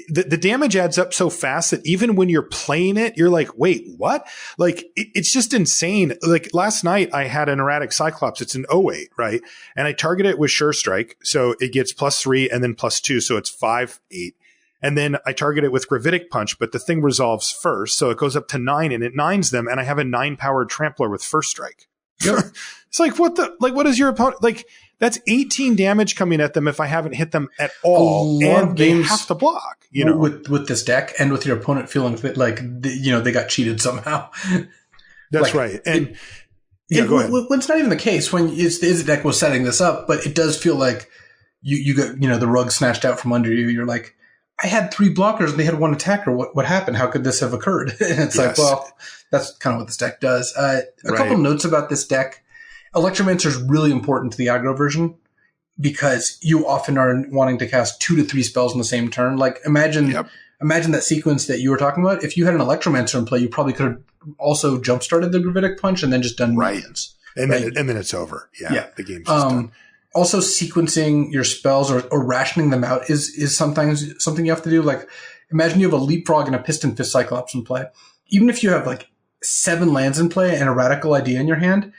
the damage adds up so fast that even when you're playing it, you're like, wait, what? Like, it's just insane. Like, last night I had an Erratic Cyclops. It's an 08, right? And I target it with Sure Strike. So it gets +3 and then +2. So it's 5/8. And then I target it with Gravitic Punch, but the thing resolves first. So it goes up to 9 and it 9s them. And I have a 9-powered Trampler with First Strike. Yep. It's like, what is your opponent? Like, that's 18 damage coming at them if I haven't hit them at all. And they have to block, with this deck, and with your opponent feeling like, they got cheated somehow. That's right. And go ahead. It's not even the case when the Is it deck was setting this up, but it does feel like you got, the rug snatched out from under you. You're like, I had 3 blockers and they had 1 attacker. What happened? How could this have occurred? And it's like, well, that's kind of what this deck does. A couple notes about this deck. Electromancer is really important to the aggro version because you often are wanting to cast 2 to 3 spells in the same turn. Like, imagine that sequence that you were talking about. If you had an Electromancer in play, you probably could have also jump started the Gravitic Punch and then just done minions. And then it's over. Yeah. The game's just done. Also, sequencing your spells or rationing them out is sometimes something you have to do. Like, imagine you have a Leapfrog and a Piston Fist Cyclops in play. Even if you have like 7 lands in play and a Radical Idea in your hand,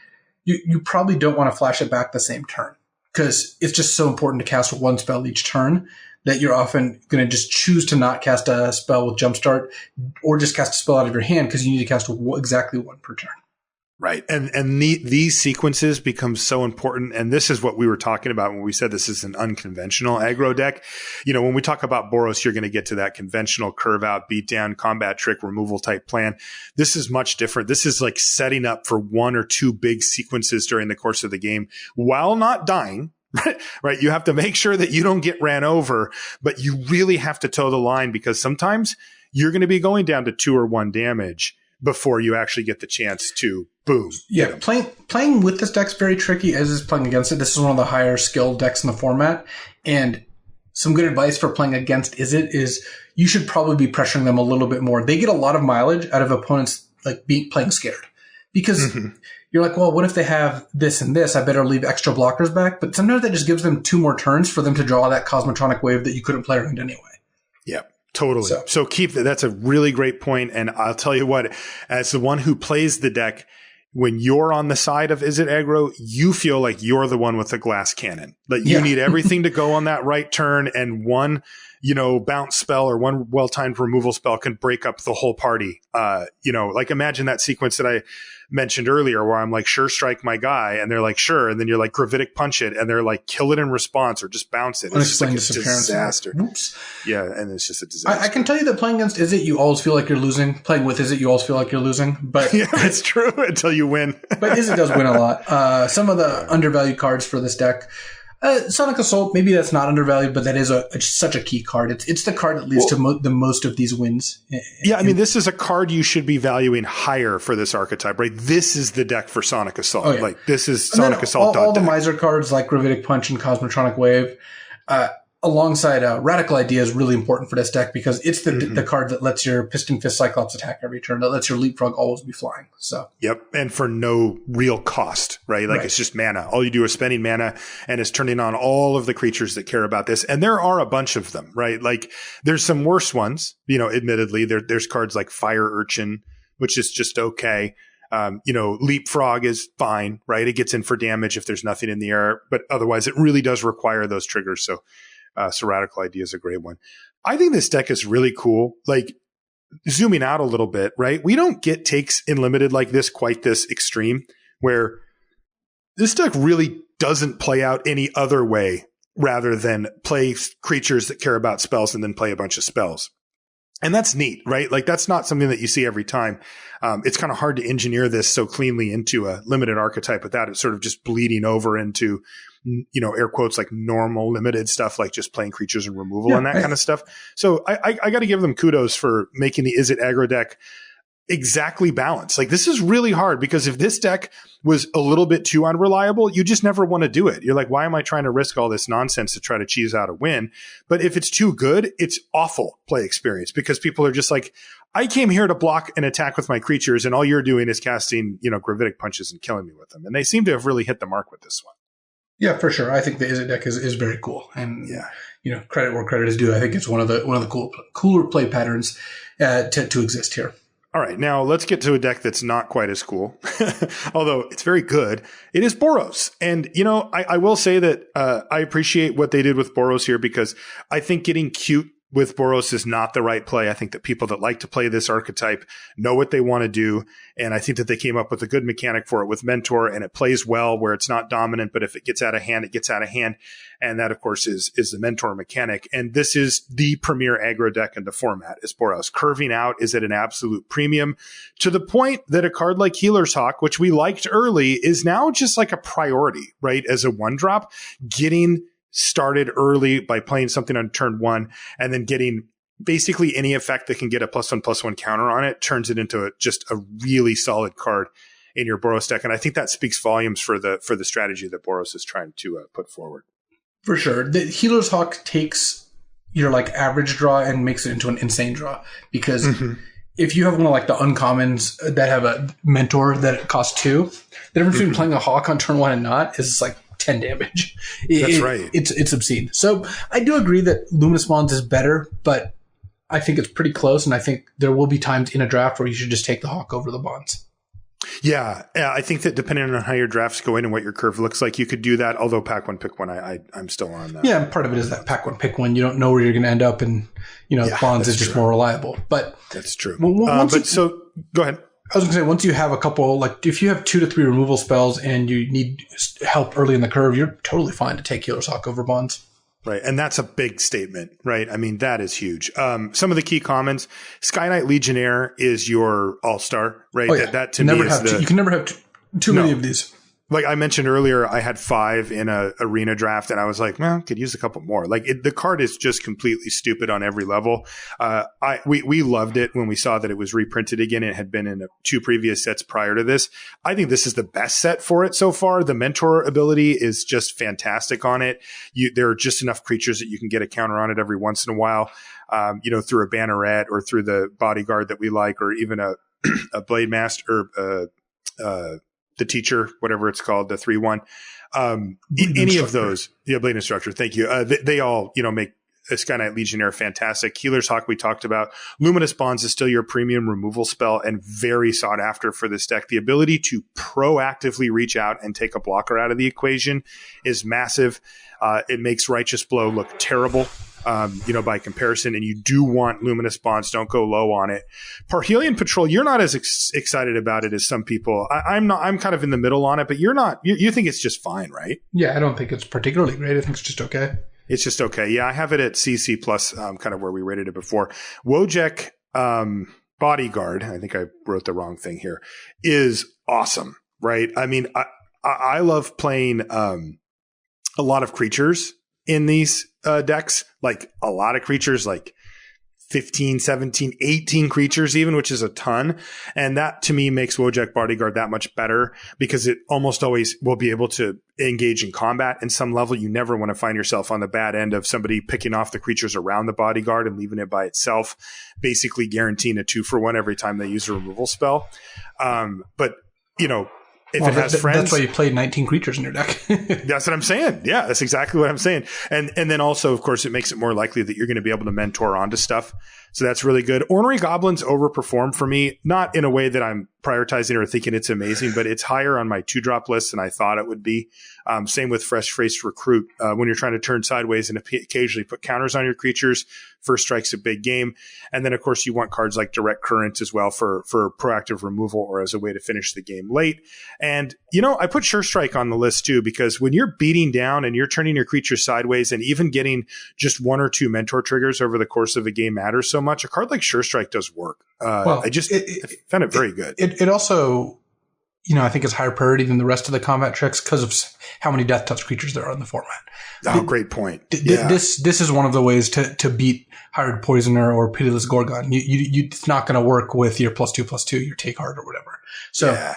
you probably don't want to flash it back the same turn, because it's just so important to cast one spell each turn that you're often going to just choose to not cast a spell with Jumpstart or just cast a spell out of your hand because you need to cast exactly one per turn. Right. And these sequences become so important. And this is what we were talking about when we said this is an unconventional aggro deck. You know, when we talk about Boros, you're going to get to that conventional curve out, beat down, combat trick, removal type plan. This is much different. This is like setting up for 1 or 2 big sequences during the course of the game while not dying. Right. You have to make sure that you don't get ran over, but you really have to toe the line, because sometimes you're going to be going down to 2 or 1 damage before you actually get the chance to boom. Yeah, playing with this deck's very tricky, as is playing against it. This is one of the higher skill decks in the format. And some good advice for playing against Izzet is you should probably be pressuring them a little bit more. They get a lot of mileage out of opponents like playing scared. Because you're like, well, what if they have this and this? I better leave extra blockers back. But sometimes that just gives them 2 more turns for them to draw that Cosmotronic Wave that you couldn't play around anyway. Yeah. Totally. So keep that's a really great point. And I'll tell you what, as the one who plays the deck, when you're on the side of Izzet aggro, you feel like you're the one with the glass cannon. Like you need everything to go on that right turn, and one, bounce spell or one well-timed removal spell can break up the whole party. Like imagine that sequence that I mentioned earlier where I'm like, sure, strike my guy. And they're like, sure. And then you're like, gravitic punch it. And they're like, kill it in response or just bounce it. It's just like a disaster. Oops. Yeah. And it's just a disaster. I can tell you that playing against Izzet, you always feel like you're losing. Playing with Izzet, you always feel like you're losing. But yeah, that's true until you win. But Izzet does win a lot. Some of the undervalued cards for this deck, Sonic Assault, maybe that's not undervalued, but that is such a key card. It's the card that leads to the most of these wins. Yeah, I mean, this is a card you should be valuing higher for this archetype, right? This is the deck for Sonic Assault. Oh, yeah. Like, this is Sonic Assault. All the Miser cards like Gravitic Punch and Cosmotronic Wave, alongside Radical Idea is really important for this deck, because it's the card that lets your Piston Fist Cyclops attack every turn, that lets your Leapfrog always be flying. So yep, and for no real cost, right? Like It's just mana. All you do is spending mana, and it's turning on all of the creatures that care about this. And there are a bunch of them, right? Like there's some worse ones, admittedly. There's cards like Fire Urchin, which is just okay. Leapfrog is fine, right? It gets in for damage if there's nothing in the air, but otherwise it really does require those triggers. So Radical Idea is a great one. I think this deck is really cool. Like, zooming out a little bit, right? We don't get takes in Limited like this quite this extreme, where this deck really doesn't play out any other way rather than play creatures that care about spells and then play a bunch of spells. And that's neat, right? Like, that's not something that you see every time. It's kind of hard to engineer this so cleanly into a Limited archetype without it sort of just bleeding over into, air quotes, like normal Limited stuff, like just playing creatures and removal and that kind of stuff. So I got to give them kudos for making the Izzet aggro deck exactly balanced. Like, this is really hard, because if this deck was a little bit too unreliable, you just never want to do it. You're like, why am I trying to risk all this nonsense to try to cheese out a win? But if it's too good, it's awful play experience, because people are just like, I came here to block and attack with my creatures, and all you're doing is casting, gravitic punches and killing me with them. And they seem to have really hit the mark with this one. Yeah, for sure. I think the Izzet deck is very cool, and credit where credit is due. I think it's one of the cooler play patterns to exist here. All right, now let's get to a deck that's not quite as cool, although it's very good. It is Boros. And, I will say that I appreciate what they did with Boros here, because I think getting cute with Boros is not the right play. I think that people that like to play this archetype know what they want to do. And I think that they came up with a good mechanic for it with Mentor, and it plays well where it's not dominant, but if it gets out of hand, it gets out of hand. And that, of course, is the Mentor mechanic. And this is the premier aggro deck in the format, is Boros. Curving out is at an absolute premium, to the point that a card like Helos Hawk, which we liked early, is now just like a priority, right? As a 1-drop, getting started early by playing something on turn 1, and then getting basically any effect that can get a +1/+1 counter on it turns it into just a really solid card in your Boros deck. And I think that speaks volumes for the strategy that Boros is trying to put forward. For sure. The Helos Hawk takes your average draw and makes it into an insane draw, because if you have one of the uncommons that have a Mentor that costs 2, the difference between playing a Hawk on turn 1 and not is 10 10 damage. That's right. It's obscene. So I do agree that Luminous Bonds is better, but I think it's pretty close, and I think there will be times in a draft where you should just take the Hawk over the Bonds. Yeah, I think that depending on how your drafts go in and what your curve looks like, you could do that. Although pack one, pick one, I'm still on that. Yeah, part of it is that pack one, pick one. You don't know where you're going to end up, and Bonds is just more reliable. But that's true. So go ahead. I was going to say, once you have a couple, like if you have 2 to 3 removal spells and you need help early in the curve, you're totally fine to take Helos Hawk over Bonds. Right. And that's a big statement, right? I mean, that is huge. Some of the key comments, Sky Knight Legionnaire is your all-star, right? Oh, yeah. That to me is you can never have too many of these. Like I mentioned earlier, I had 5 in a arena draft, and I was like, well, could use a couple more. Like the card is just completely stupid on every level. We loved it when we saw that it was reprinted again. It had been in 2 previous sets prior to this. I think this is the best set for it so far. The mentor ability is just fantastic on it. There are just enough creatures that you can get a counter on it every once in a while, through a banneret or through the bodyguard that we like, or even a blade master, the teacher, whatever it's called, the 3/1, any of those, blade instructor. Thank you. They all, make a Sky Knight Legionnaire fantastic. Healer's Hawk we talked about. Luminous Bonds is still your premium removal spell and very sought after for this deck. The ability to proactively reach out and take a blocker out of the equation is massive. It makes Righteous Blow look terrible. By comparison, and you do want Luminous Bonds. Don't go low on it. Parhelion Patrol, you're not as excited about it as some people. I'm not. I'm kind of in the middle on it, but you're not. You think it's just fine, right? Yeah, I don't think it's particularly great. I think it's just okay. It's just okay. Yeah, I have it at CC plus, kind of where we rated it before. Wojek Bodyguard, I think I wrote the wrong thing here, is awesome, right? I mean, I love playing a lot of creatures in these decks, like a lot of creatures, like 15, 17, 18 creatures even, which is a ton. And that to me makes Wojek Bodyguard that much better because it almost always will be able to engage in combat in some level. You never want to find yourself on the bad end of somebody picking off the creatures around the bodyguard and leaving it by itself, basically guaranteeing a 2-for-1 every time they use a removal spell. But if it has friends, that's why you played 19 creatures in your deck. That's what I'm saying. Yeah, that's exactly what I'm saying. And then also, of course, it makes it more likely that you're going to be able to mentor onto stuff. So that's really good. Ornery Goblins overperform for me, not in a way that I'm prioritizing or thinking it's amazing, but it's higher on my 2-drop list than I thought it would be. Same with Fresh-Faced Recruit. When you're trying to turn sideways and occasionally put counters on your creatures, First Strike's a big game. And then, of course, you want cards like Direct Current as well for proactive removal or as a way to finish the game late. And, I put Sure Strike on the list too, because when you're beating down and you're turning your creatures sideways and even getting just 1 or 2 mentor triggers over the course of a game matters so much, a card like Sure Strike does work. I found it very good. It also, I think is higher priority than the rest of the combat tricks because of how many death touch creatures there are in the format. Oh, great point. This is one of the ways to beat Hired Poisoner or Pitiless Gorgon. It's not going to work with your +2/+2, your Take Heart or whatever. So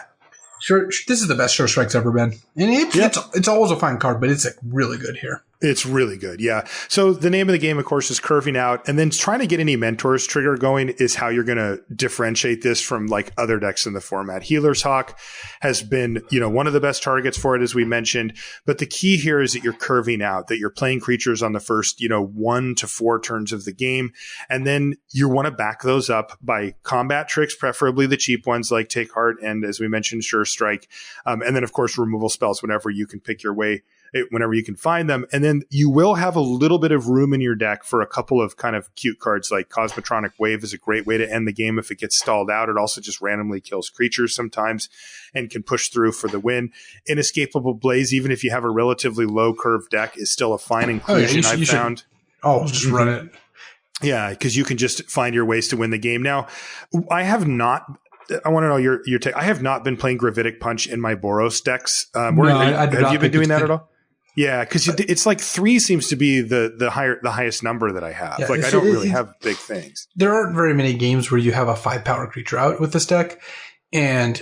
sure, this is the best Sure Strike's ever been. And it's always a fine card, but it's really good here. It's really good, yeah. So the name of the game, of course, is curving out, and then trying to get any mentors trigger going is how you're going to differentiate this from like other decks in the format. Healer's Hawk has been, one of the best targets for it, as we mentioned. But the key here is that you're curving out, that you're playing creatures on the first, 1 to 4 turns of the game, and then you want to back those up by combat tricks, preferably the cheap ones like Take Heart and, as we mentioned, Sure Strike, and then of course removal spells whenever you can pick your way. Whenever you can find them. And then you will have a little bit of room in your deck for a couple of kind of cute cards like Cosmotronic Wave is a great way to end the game if it gets stalled out. It also just randomly kills creatures sometimes and can push through for the win. Inescapable Blaze, even if you have a relatively low curve deck, is still a fine inclusion I've found. Just run it. Yeah, because you can just find your ways to win the game. Now, I want to know your take. I have not been playing Gravitic Punch in my Boros decks. Have you been doing that at all? Yeah, because it's like 3 seems to be the highest number that I have. Yeah, I don't really have big things. There aren't very many games where you have a 5-power creature out with this deck, and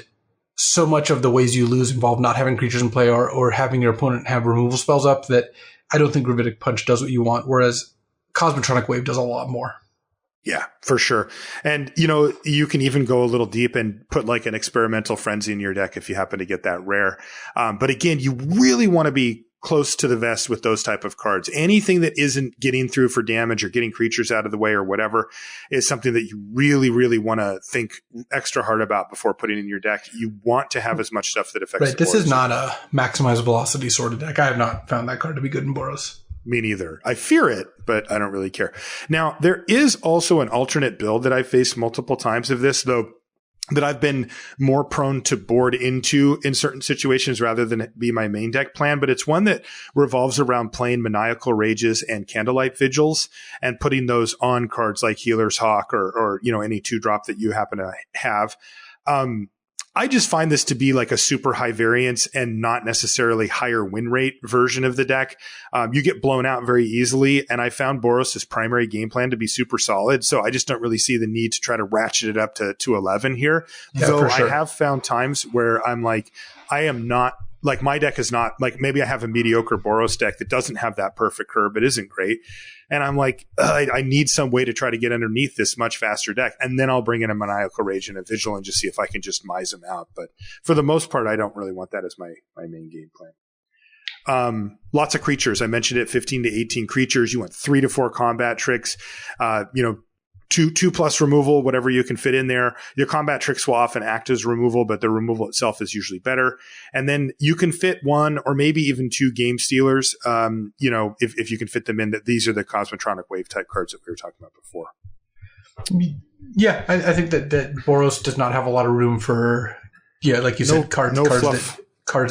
so much of the ways you lose involve not having creatures in play or having your opponent have removal spells up that I don't think Gravitic Punch does what you want, whereas Cosmotronic Wave does a lot more. Yeah, for sure. And, you can even go a little deep and put like an Experimental Frenzy in your deck if you happen to get that rare. But again, you really want to be close to the vest with those type of cards. Anything that isn't getting through for damage or getting creatures out of the way or whatever is something that you really, really want to think extra hard about before putting in your deck. You want to have as much stuff that affects. Right. This is not a maximize velocity sort of deck. I have not found that card to be good in Boros. Me neither. I fear it, but I don't really care. Now, there is also an alternate build that I've faced multiple times of this, though, that I've been more prone to board into in certain situations rather than be my main deck plan. But it's one that revolves around playing Maniacal Rages and Candlelight Vigils and putting those on cards like Helos Hawk or any 2-drop that you happen to have. I just find this to be like a super high variance and not necessarily higher win rate version of the deck. You get blown out very easily, and I found Boros' primary game plan to be super solid, so I just don't really see the need to try to ratchet it up to 11 here. Yeah, Though for sure. I have found times where I'm like, I am not, like my deck is not, like maybe I have a mediocre Boros deck that doesn't have that perfect curve, but isn't great. And I'm like, I need some way to try to get underneath this much faster deck. And then I'll bring in a Maniacal Rage and a Vigil and just see if I can just mise them out. But for the most part, I don't really want that as my main game plan. Lots of creatures. I mentioned it, 15 to 18 creatures. You want 3 to 4 combat tricks, 2+ removal, whatever you can fit in there. Your combat tricks will often act as removal, but the removal itself is usually better. And then you can fit 1 or maybe even 2 game stealers. If you can fit them in, that these are the Cosmotronic Wave type cards that we were talking about before. Yeah, I think that Boros does not have a lot of room for, like you said, cards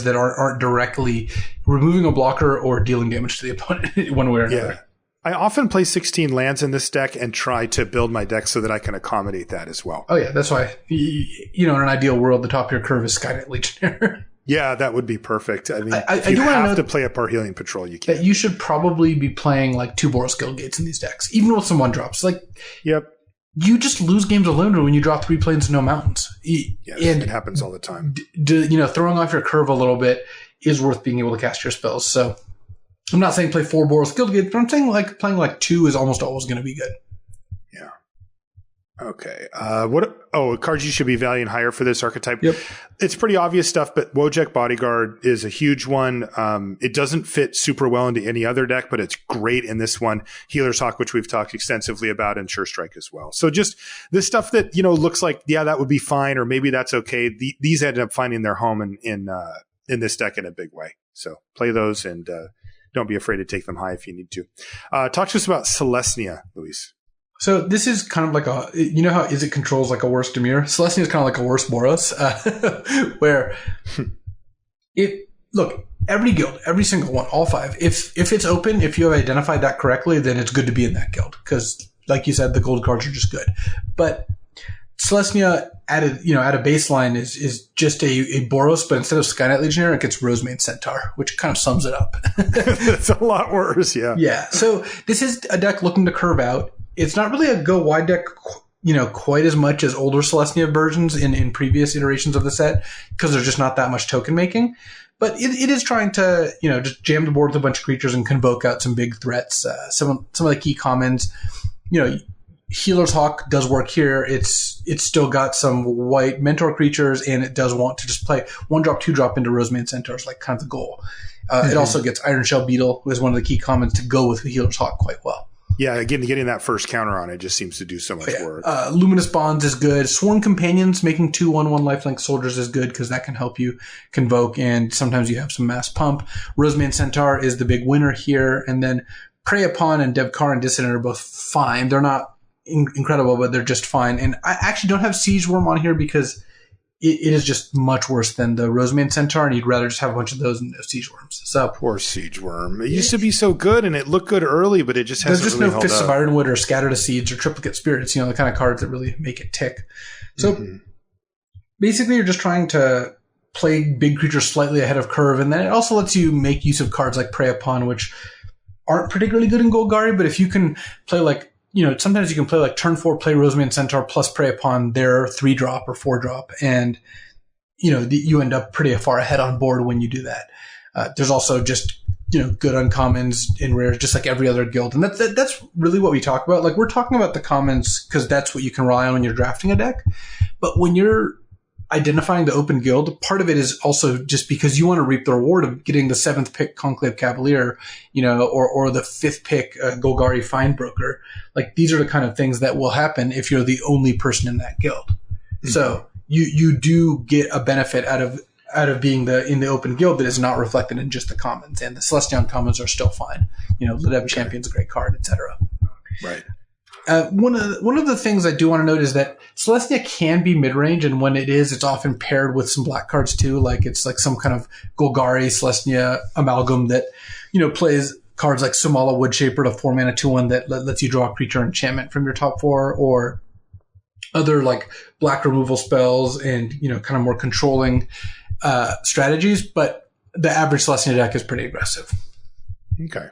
that aren't directly removing a blocker or dealing damage to the opponent one way or another. Yeah. I often play 16 lands in this deck and try to build my deck so that I can accommodate that as well. Oh, yeah. That's why, in an ideal world, the top of your curve is Skyline Legionnaire. Yeah, that would be perfect. I mean, I if you do have to play a Parhelion Patrol, you can. That you should probably be playing like 2 Boros Guild Gates in these decks, even with some 1-drops. Yep. You just lose games of Luna when you draw 3 planes and no mountains. Yes, and it happens all the time. Throwing off your curve a little bit is worth being able to cast your spells. So I'm not saying play 4 Boros Guild Gates, but I'm saying playing 2 is almost always going to be good. Yeah. Okay. Cards you should be valuing higher for this archetype. Yep. It's pretty obvious stuff, but Wojek Bodyguard is a huge one. It doesn't fit super well into any other deck, but it's great in this one. Helos Hawk, which we've talked extensively about, and Sure Strike as well. So just this stuff that, looks like, yeah, that would be fine, or maybe that's okay. These ended up finding their home in this deck in a big way. So play those and don't be afraid to take them high if you need to. Talk to us about Selesnya, Luis. So this is kind of like how Izzet controls like a worse Damir? Selesnya is kind of like a worse Boros, where every guild, every single one, all 5, if it's open, if you have identified that correctly, then it's good to be in that guild. Because like you said, the gold cards are just good. But Selesnya at a baseline is just a Boros, but instead of Skynight Legionnaire, it gets Rosemane Centaur, which kind of sums it up. That's a lot worse, yeah. Yeah. So this is a deck looking to curve out. It's not really a go wide deck, quite as much as older Selesnya versions in previous iterations of the set, because there's just not that much token making. But it is trying to, just jam the board with a bunch of creatures and convoke out some big threats. Some of the key commons, Helos Hawk does work here. It's still got some white mentor creatures, and it does want to just play 1-drop, 2-drop into Rosemane Centaurs, like kind of the goal. It also gets Iron Shell Beetle, who is one of the key commons to go with Helos Hawk quite well. Yeah, again, getting that first counter on it just seems to do so much work. Luminous Bonds is good. Sworn Companions, making 2 1/1 lifelink soldiers is good because that can help you convoke, and sometimes you have some mass pump. Rosemane Centaur is the big winner here, and then Prey Upon and Devkar and Dissident are both fine. They're not incredible, but they're just fine. And I actually don't have Siege Worm on here because it is just much worse than the Rosemane Centaur, and you'd rather just have a bunch of those than no Siege Worms. So poor Siege Worm. It used to be so good, and it looked good early, but it just hasn't there's just really no held Fists of up. Ironwood or Scattered Seeds or Triplicate Spirits, the kind of cards that really make it tick. So basically you're just trying to play big creatures slightly ahead of curve, and then it also lets you make use of cards like Prey Upon, which aren't particularly good in Golgari, but if you can play sometimes you can play turn 4, play Rosemane Centaur plus Prey Upon their 3-drop or 4-drop, and you end up pretty far ahead on board when you do that. There's also just good uncommons in rares, just like every other guild, and that's really what we talk about. We're talking about the commons because that's what you can rely on when you're drafting a deck. But when you're identifying the open guild, part of it is also just because you want to reap the reward of getting the 7th pick Conclave Cavalier, or the 5th pick Golgari Findbroker. Like, these are the kind of things that will happen if you're the only person in that guild. Mm-hmm. So you do get a benefit out of being in the open guild that is not reflected in just the commons, and the Celestion commons are still fine. Ledev Champion's a great card, etc. Right. One of the things I do want to note is that Celestia can be mid-range, and when it is, it's often paired with some black cards too. Like, it's like some kind of Golgari Celestia amalgam that, plays cards like Somala Woodshaper, a 4-mana 2/1 that lets you draw a creature enchantment from your top 4, or other like black removal spells and, kind of more controlling strategies. But the average Celestia deck is pretty aggressive. Okay.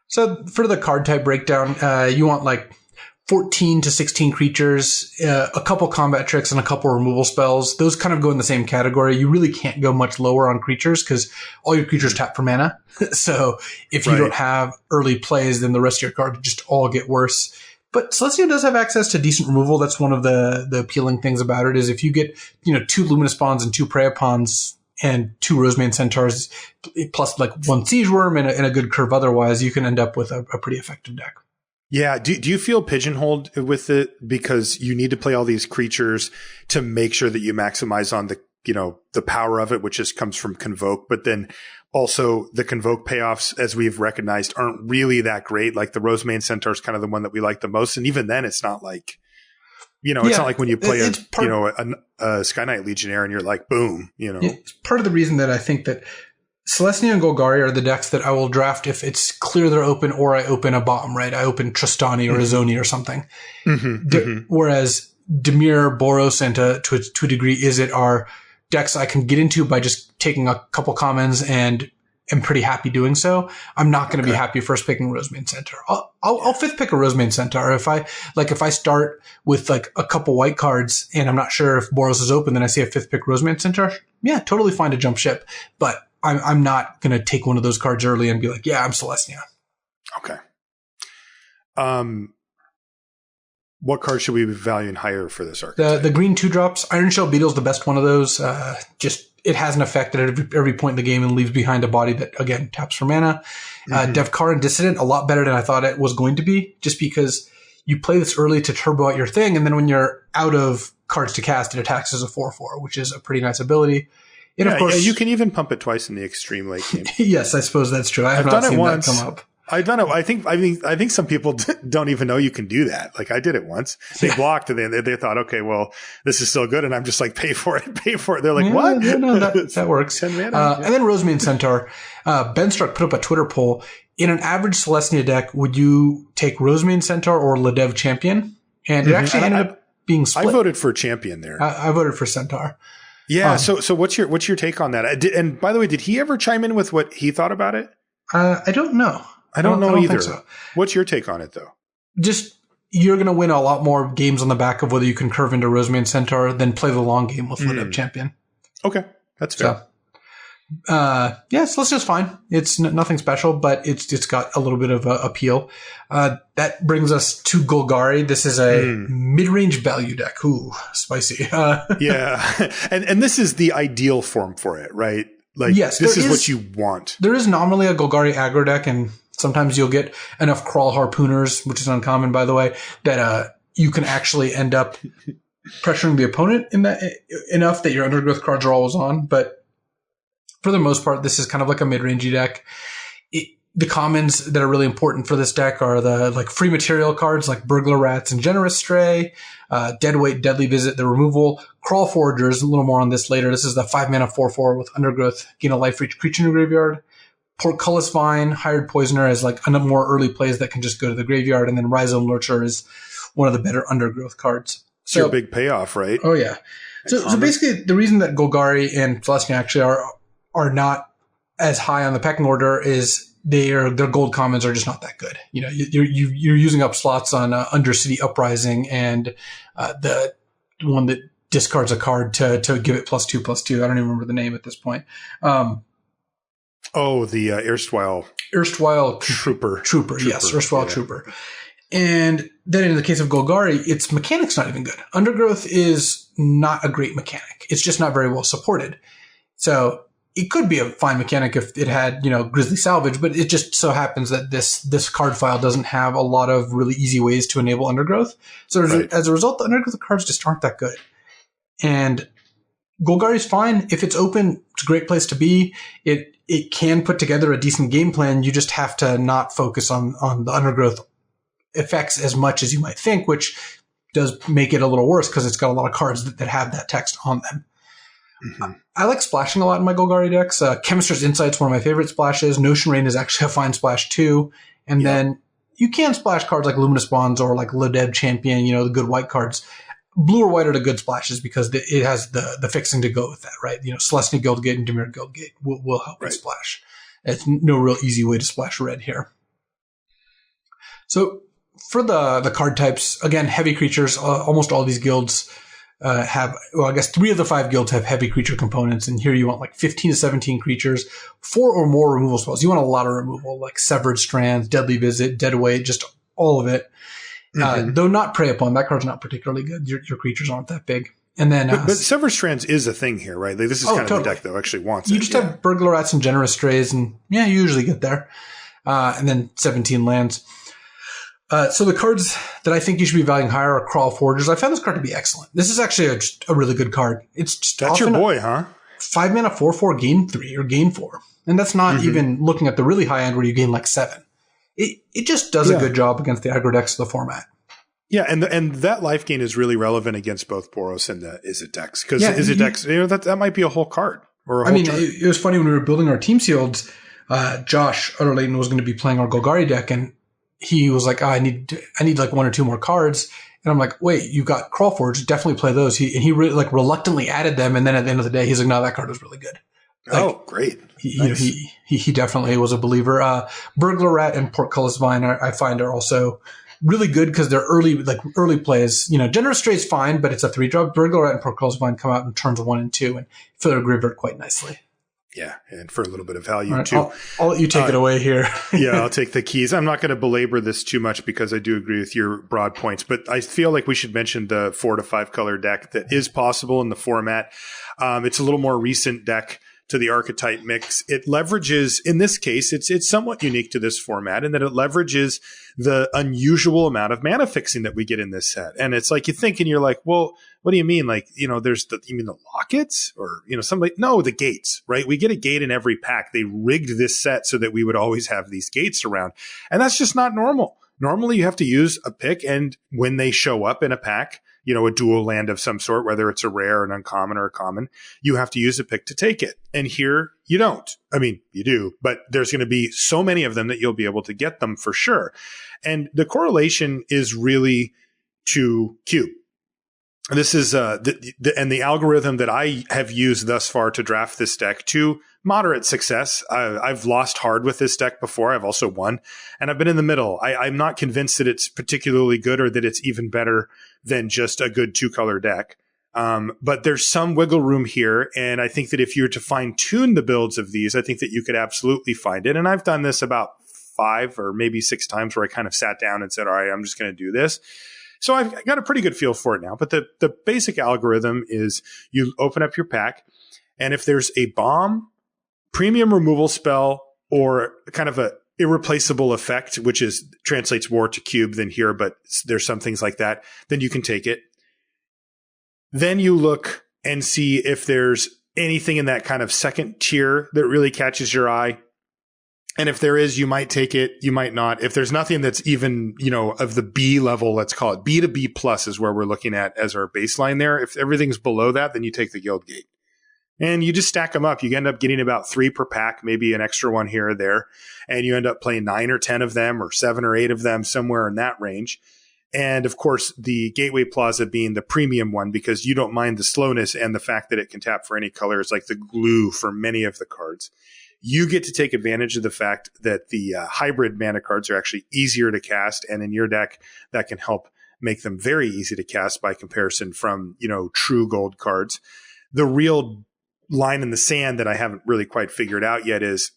So for the card type breakdown, you want like 14 to 16 creatures, a couple combat tricks, and a couple removal spells. Those kind of go in the same category. You really can't go much lower on creatures because all your creatures tap for mana. So if you don't have early plays, then the rest of your cards just all get worse. But Celestia does have access to decent removal. That's one of the appealing things about it, is if you get 2 Luminous Bonds and 2 Preyapons and 2 Rosemane Centaurs, plus like 1 Siege Worm and a good curve otherwise, you can end up with a pretty effective deck. Yeah. Do you feel pigeonholed with it because you need to play all these creatures to make sure that you maximize on the power of it, which just comes from Convoke, but then also the Convoke payoffs, as we've recognized, aren't really that great. Like the Rosemane Centaur is kind of the one that we like the most. And even then it's not like, it's not like when you play a Sky Knight Legionnaire and you're like, boom, It's part of the reason that I think that Celestia and Golgari are the decks that I will draft if it's clear they're open, or I open a bottom, right? I open Tristani or Azoni or something. Whereas Damir, Boros, and to a degree Izzet are decks I can get into by just taking a couple commons and am pretty happy doing so. I'm not going to be happy first picking Rosemane Centaur. I'll 5th pick a Rosemane Centaur. If I start with like a couple white cards and I'm not sure if Boros is open, then I see a 5th pick Rosemane Centaur. Yeah, totally fine to jump ship. But I'm not going to take one of those cards early and be like, yeah, I'm Celestia. Okay. What card should we be valuing higher for this archetype? The green 2-drops. Iron Shell Beetle is the best one of those. It has an effect at every point in the game and leaves behind a body that, again, taps for mana. Devkar and Dissident, a lot better than I thought it was going to be, just because you play this early to turbo out your thing, and then when you're out of cards to cast, it attacks as a 4/4, which is a pretty nice ability. And of course, you can even pump it twice in the extreme late game. Yes, I suppose that's true. I've not seen that come up. I've done it. I think some people don't even know you can do that. Like, I did it once. They blocked and they thought, okay, well, this is still good. And I'm just like, pay for it. They're like, what? Yeah, no, that works. 10 mana. And then Rosemane Centaur. Ben Struck put up a Twitter poll. In an average Celestia deck, would you take Rosemane Centaur or Ledev Champion? And it actually ended up being split. I voted for Champion there. I voted for Centaur. Yeah. So what's your take on that? And by the way, did he ever chime in with what he thought about it? I don't know. I don't know either. Think so. What's your take on it, though? Just, you're going to win a lot more games on the back of whether you can curve into Rosemane Centaur than play the long game with Ledev Champion. Okay. That's fair. So, so it's just fine. It's nothing special, but it's got a little bit of appeal. That brings us to Golgari. This is a mid-range value deck. Ooh, spicy. Yeah. And this is the ideal form for it, right? Like, yes, this is what you want. There is nominally a Golgari aggro deck, and sometimes you'll get enough Crawl Harpooners, which is uncommon, by the way, that you can actually end up pressuring the opponent enough that your undergrowth cards are always on. But for the most part, this is kind of like a mid-rangey deck. The commons that are really important for this deck are the like free material cards like Burglar Rats and Generous Stray, Deadweight, Deadly Visit, the removal, Crawl Foragers, a little more on this later. This is the 5-mana 4/4 with Undergrowth, gain a life for each creature in your graveyard. Portcullis Vine, Hired Poisoner as like a more early plays that can just go to the graveyard, and then Rhizome Lurcher is one of the better Undergrowth cards. So your big payoff, right? Oh yeah. So basically, the reason that Golgari and Celestia actually are not as high on the pecking order is their gold commons are just not that good. You're using up slots on Undercity Uprising and the one that discards a card to give it +2/+2. I don't even remember the name at this point. The erstwhile Trooper. Yes, erstwhile Trooper. And then in the case of Golgari, its mechanic's not even good. Undergrowth is not a great mechanic. It's just not very well supported. So it could be a fine mechanic if it had, Grizzly Salvage, but it just so happens that this card file doesn't have a lot of really easy ways to enable Undergrowth. So as a result, the Undergrowth cards just aren't that good. And Golgari's fine. If it's open, it's a great place to be. It can put together a decent game plan. You just have to not focus on the Undergrowth effects as much as you might think, which does make it a little worse because it's got a lot of cards that have that text on them. Mm-hmm. I like splashing a lot in my Golgari decks. Chemist's Insight's one of my favorite splashes. Notion Rain is actually a fine splash too. And then you can splash cards like Luminous Bonds or like Lodeb Champion, the good white cards. Blue or white are the good splashes because it has the fixing to go with that, right? Celestia Guildgate and Damir Guildgate will help you splash. It's no real easy way to splash red here. So for the card types, again, heavy creatures, almost all these guilds have, I guess 3 of the 5 guilds have heavy creature components, and here you want like 15 to 17 creatures, 4 or more removal spells. You want a lot of removal, like Severed Strands, Deadly Visit, Dead Weight, just all of it. Though not Prey Upon, that card's not particularly good. Your creatures aren't that big. And then, but Severed Strands is a thing here, right? Like, this is kind of the deck that actually wants it. You just have Burglar Rats and Generous Strays, and you usually get there. And then 17 lands. So the cards that I think you should be valuing higher are Crawl Forgers. I found this card to be excellent. This is actually just a really good card. It's just that's your boy, huh? 5 mana 4/4 gain 3 or gain 4, and that's not even looking at the really high end where you gain like 7. It just does a good job against the aggro decks of the format. Yeah, and that life gain is really relevant against both Boros and the Izzet decks, because Izzet decks, that might be a whole card or a whole turn. It was funny when we were building our team sealeds. Josh Utterlayton was going to be playing our Golgari deck, and he was like, I need like 1 or 2 more cards. And I'm like, wait, you got Crawlforge, definitely play those. He really like reluctantly added them. And then at the end of the day, he's like, no, that card was really good. Like, great. He definitely was a believer. Burglar Rat and Portcullis Vine I find are also really good because they're early plays. Generous Strait's fine, but it's a 3-drop. Burglar Rat and Portcullis Vine come out in turns 1 and 2 and fill their graveyard quite nicely. Yeah, and for a little bit of value, too. I'll let you take it away here. Yeah, I'll take the keys. I'm not going to belabor this too much because I do agree with your broad points, but I feel like we should mention the 4 to 5 color deck that is possible in the format. It's a little more recent deck to the Archetype mix. It leverages, in this case, it's somewhat unique to this format in that it leverages the unusual amount of mana fixing that we get in this set. And it's like you think and you're like, well, what do you mean? Like, you mean the lockets or, somebody? No, the gates, right? We get a gate in every pack. They rigged this set so that we would always have these gates around. And that's just not normal. Normally you have to use a pick, and when they show up in a pack, a dual land of some sort, whether it's a rare, an uncommon, or a common, you have to use a pick to take it. And here you don't. I mean, you do, but there's going to be so many of them that you'll be able to get them for sure. And the correlation is really to cube. This is the algorithm that I have used thus far to draft this deck to moderate success. I've lost hard with this deck before. I've also won, and I've been in the middle. I'm not convinced that it's particularly good or that it's even better than just a good 2-color deck. But there's some wiggle room here, and I think that if you were to fine tune the builds of these, I think that you could absolutely find it. And I've done this about 5 or maybe 6 times where I kind of sat down and said, all right, I'm just going to do this. So I've got a pretty good feel for it now. But the basic algorithm is you open up your pack, and if there's a bomb, premium removal spell, or kind of a irreplaceable effect, which translates more to cube than here, but there's some things like that, then you can take it. Then you look and see if there's anything in that kind of second tier that really catches your eye. And if there is, you might take it, you might not. If there's nothing that's even, of the B level, let's call it B to B plus is where we're looking at as our baseline there. If everything's below that, then you take the guild gate. And you just stack them up. You end up getting about 3 per pack, maybe an extra one here or there. And you end up playing 9 or 10 of them or 7 or 8 of them, somewhere in that range. And of course, the Gateway Plaza being the premium one because you don't mind the slowness and the fact that it can tap for any color is like the glue for many of the cards. You get to take advantage of the fact that the hybrid mana cards are actually easier to cast. And in your deck, that can help make them very easy to cast by comparison from, true gold cards. The real line in the sand that I haven't really quite figured out yet is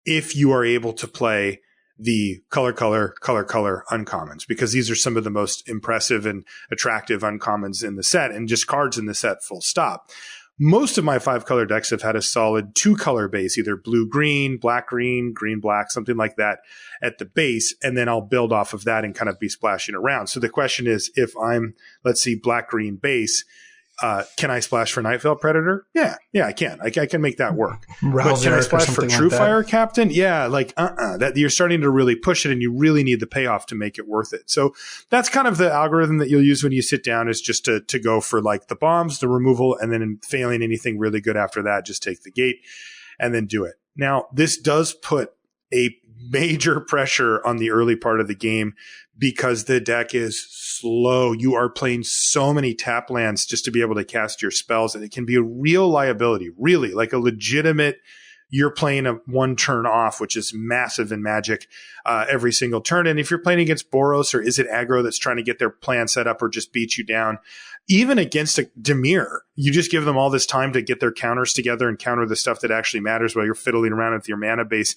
if you are able to play the color uncommons, because these are some of the most impressive and attractive uncommons in the set and just cards in the set, full stop. Most of my 5-color decks have had a solid 2-color base, either blue-green, black-green, green-black, something like that at the base. And then I'll build off of that and kind of be splashing around. So the question is, if I'm, let's see, black-green base, can I splash for Nightveil Predator? Yeah, I can. I can make that work. But can I splash for True Fire Captain? Yeah, that you're starting to really push it, and you really need the payoff to make it worth it. So that's kind of the algorithm that you'll use when you sit down, is just to go for like the bombs, the removal, and then failing anything really good after that, just take the gate and then do it. Now, this does put a major pressure on the early part of the game because the deck is slow. You are playing so many tap lands just to be able to cast your spells, and it can be a real liability, really, like a legitimate, you're playing a one turn off, which is massive in Magic, every single turn. And if you're playing against Boros or is it aggro that's trying to get their plan set up or just beat you down, even against a Damir, you just give them all this time to get their counters together and counter the stuff that actually matters while you're fiddling around with your mana base.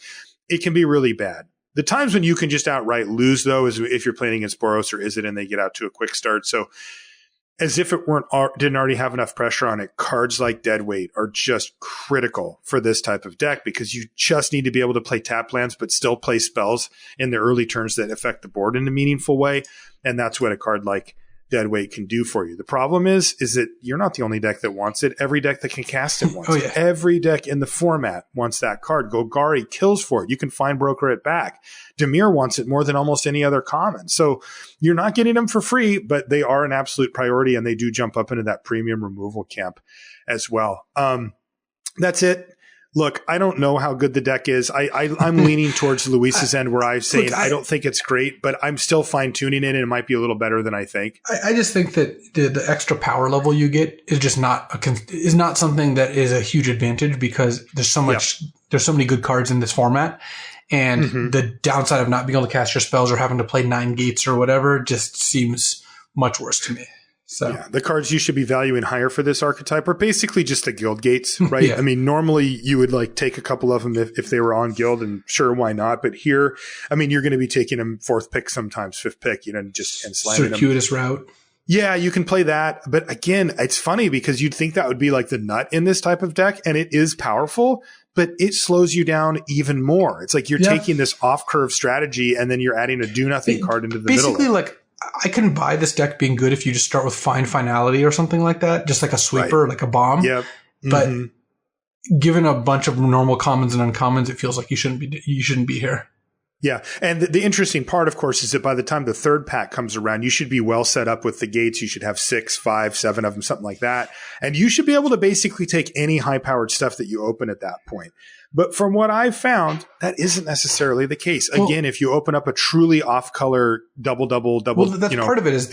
It can be really bad. The times when you can just outright lose, though, is if you're playing against Boros or Izzet and they get out to a quick start. So as if it didn't already have enough pressure on it, cards like Deadweight are just critical for this type of deck, because you just need to be able to play tap lands but still play spells in the early turns that affect the board in a meaningful way. And that's what a card like Deadweight can do for you. The problem is that you're not the only deck that wants it. Every deck that can cast it wants it. Every deck in the format wants that card. Golgari kills for it. You can find broker it back. Damir wants it more than almost any other common. So you're not getting them for free, but they are an absolute priority, and they do jump up into that premium removal camp as well. That's it. Look, I don't know how good the deck is. I'm leaning towards Luis's end, where I'm saying I don't think it's great, but I'm still fine-tuning it, and it might be a little better than I think. I just think that the extra power level you get is just not something that is a huge advantage, because there's so many good cards in this format, and the downside of not being able to cast your spells or having to play 9 gates or whatever just seems much worse to me. So yeah, the cards you should be valuing higher for this archetype are basically just the guild gates, right? I mean, normally you would like take a couple of them if they were on guild, and sure, why not? But here, I mean, you're going to be taking them 4th pick, sometimes 5th pick, and slamming circuitous route. Yeah, you can play that. But again, it's funny because you'd think that would be like the nut in this type of deck, and it is powerful, but it slows you down even more. It's like you're taking this off-curve strategy, and then you're adding a do-nothing card into the middle. Basically, like, I can buy this deck being good if you just start with Finality or something like that, just like a sweeper, like a bomb. Yep. But given a bunch of normal commons and uncommons, it feels like you shouldn't be here. Yeah. And the interesting part, of course, is that by the time the 3rd pack comes around, you should be well set up with the gates. You should have 6, 5, 7 of them, something like that. And you should be able to basically take any high-powered stuff that you open at that point. But from what I've found, that isn't necessarily the case. Again, if you open up a truly off-color double, that's part of it is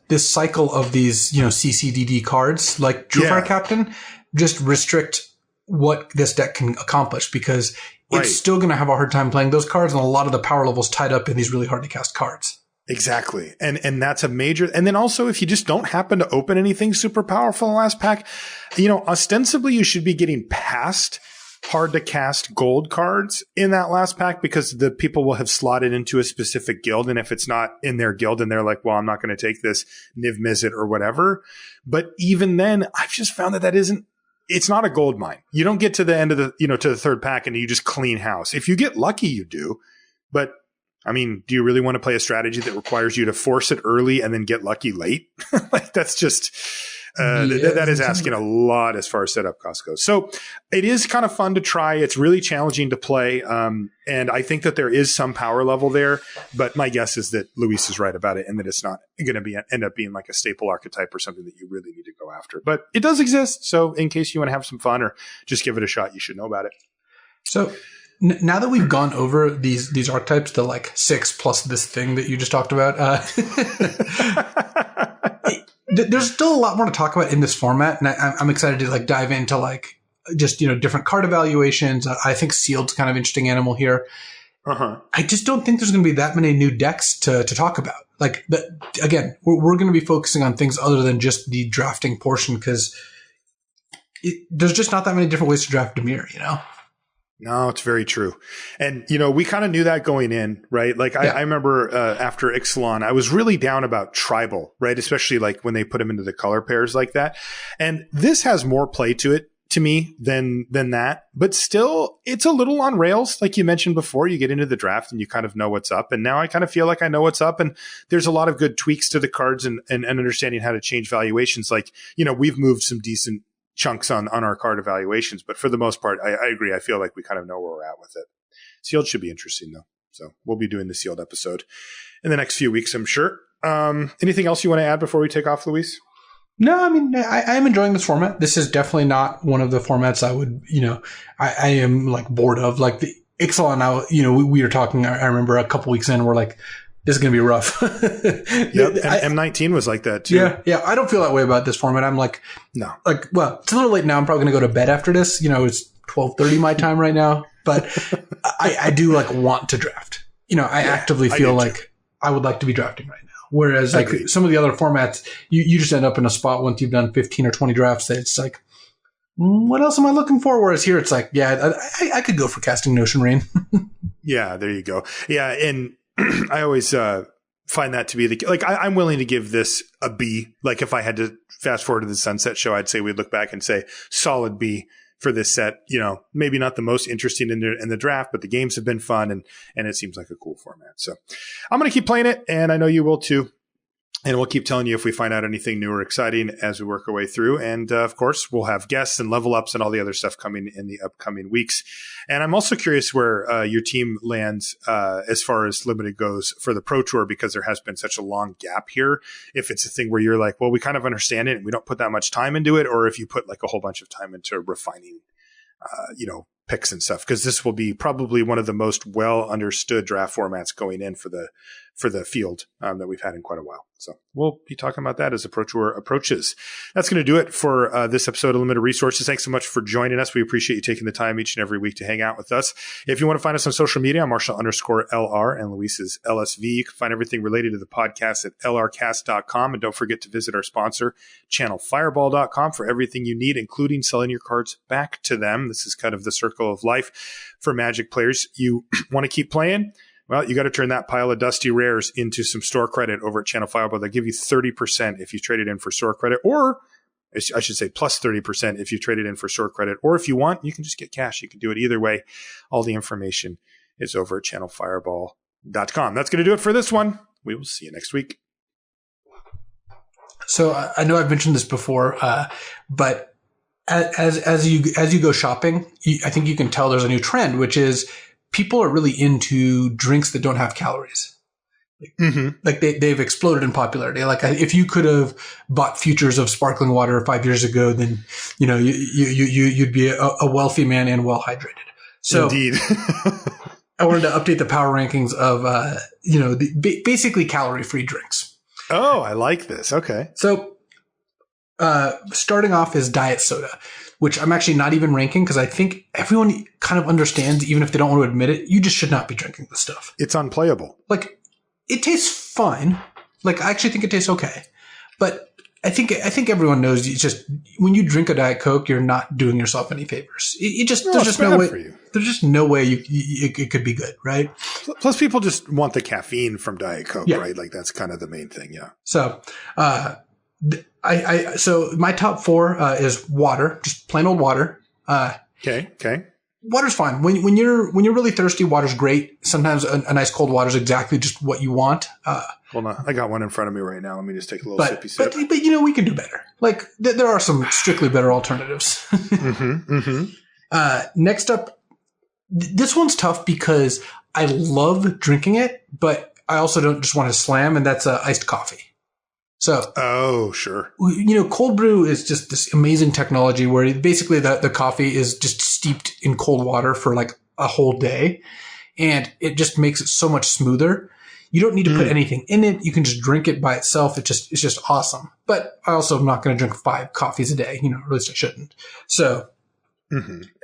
this cycle of these, CCDD cards like True Fire Captain just restrict what this deck can accomplish, because it's still going to have a hard time playing those cards, and a lot of the power levels tied up in these really hard to cast cards. Exactly. And that's a major, and then also if you just don't happen to open anything super powerful in the last pack, ostensibly you should be getting past hard to cast gold cards in that last pack, because the people will have slotted into a specific guild. And if it's not in their guild and they're like, well, I'm not going to take this Niv Mizzet or whatever. But even then, I've just found that it's not a gold mine. You don't get to the end of to the 3rd pack and you just clean house. If you get lucky, you do. But I mean, do you really want to play a strategy that requires you to force it early and then get lucky late? Like, that's just, that is asking a lot as far as setup cost goes. So it is kind of fun to try. It's really challenging to play. And I think that there is some power level there, but my guess is that Luis is right about it, and that it's not going to end up being like a staple archetype or something that you really need to go after. But it does exist. So in case you want to have some fun or just give it a shot, you should know about it. So now that we've gone over these archetypes, the like 6 plus this thing that you just talked about, there's still a lot more to talk about in this format, and I'm excited to like dive into like just different card evaluations. I think Sealed's kind of interesting animal here. I just don't think there's going to be that many new decks to talk about. Like, again, we're going to be focusing on things other than just the drafting portion, because there's just not that many different ways to draft Damir, No, it's very true. And, we kind of knew that going in, right? Like I remember after Ixalan, I was really down about tribal, right? Especially like when they put them into the color pairs like that. And this has more play to it to me than that. But still, it's a little on rails. Like you mentioned before, you get into the draft and you kind of know what's up. And now I kind of feel like I know what's up. And there's a lot of good tweaks to the cards and understanding how to change valuations. Like, we've moved some decent chunks on our card evaluations, but for the most part, I agree. I feel like we kind of know where we're at with it. Sealed should be interesting though. So we'll be doing the sealed episode in the next few weeks, I'm sure. Anything else you want to add before we take off, Luis? No, I mean, I'm enjoying this format. This is definitely not one of the formats I would, I am like bored of. Like the Ixalan now, we were talking, I remember a couple weeks in, we're like, this is going to be rough. Yep. And M19 was like that too. Yeah. I don't feel that way about this format. I'm like, no. Like, well, it's a little late now. I'm probably going to go to bed after this. It's 12:30 my time right now. But I do like want to draft. I actively feel like I would like to be drafting right now. Whereas like some of the other formats, you just end up in a spot once you've done 15 or 20 drafts that it's like, what else am I looking for? Whereas here it's like, I could go for casting Notion Rain. Yeah, there you go. Yeah, and I always find that to be I'm willing to give this a B. Like if I had to fast forward to the Sunset Show, I'd say we'd look back and say solid B for this set. Maybe not the most interesting in the draft, but the games have been fun and it seems like a cool format. So I'm going to keep playing it, and I know you will too. And we'll keep telling you if we find out anything new or exciting as we work our way through. And of course, we'll have guests and level ups and all the other stuff coming in the upcoming weeks. And I'm also curious where your team lands as far as limited goes for the Pro Tour, because there has been such a long gap here. If it's a thing where you're like, well, we kind of understand it and we don't put that much time into it, or if you put like a whole bunch of time into refining, picks and stuff, because this will be probably one of the most well understood draft formats going in for the field that we've had in quite a while. So we'll be talking about that as the Pro Tour approaches. That's going to do it for this episode of Limited Resources. Thanks so much for joining us. We appreciate you taking the time each and every week to hang out with us. If you want to find us on social media, I'm Marshall_LR and Luis is LSV. You can find everything related to the podcast at lrcast.com. And don't forget to visit our sponsor, channelfireball.com, for everything you need, including selling your cards back to them. This is kind of the circle of life for Magic players. You want to keep playing? Well, you got to turn that pile of dusty rares into some store credit over at Channel Fireball. They'll give you 30% if you trade it in for store credit, or I should say plus 30% if you trade it in for store credit. Or if you want, you can just get cash. You can do it either way. All the information is over at channelfireball.com. That's going to do it for this one. We will see you next week. So I know I've mentioned this before, but as you go shopping, I think you can tell there's a new trend, which is people are really into drinks that don't have calories. Like they've exploded in popularity. Like if you could have bought futures of sparkling water 5 years ago, then you'd be a wealthy man and well hydrated. So indeed. I wanted to update the power rankings of basically calorie free drinks. Oh, I like this. Okay. So starting off is diet soda, which I'm actually not even ranking because I think everyone kind of understands, even if they don't want to admit it, you just should not be drinking this stuff. It's unplayable. Like, it tastes fine. Like, I actually think it tastes okay. But I think everyone knows it's just when you drink a Diet Coke, you're not doing yourself any favors. There's just no way. There's just no way it could be good, right? Plus, people just want the caffeine from Diet Coke, right? Like that's kind of the main thing, yeah. So, so my top four is water, just plain old water. Okay. Water's fine. When you're really thirsty, water's great. Sometimes a nice cold water is exactly just what you want. Hold on, I got one in front of me right now. Let me just take a little sippy sip. But we can do better. Like there are some strictly better alternatives. Next up, this one's tough because I love drinking it, but I also don't just want to slam, and that's iced coffee. So, oh, sure. Cold brew is just this amazing technology where basically the coffee is just steeped in cold water for like a whole day, and it just makes it so much smoother. You don't need to put anything in it. You can just drink it by itself. It's just awesome. But I also am not going to drink 5 coffees a day. At least I shouldn't. So,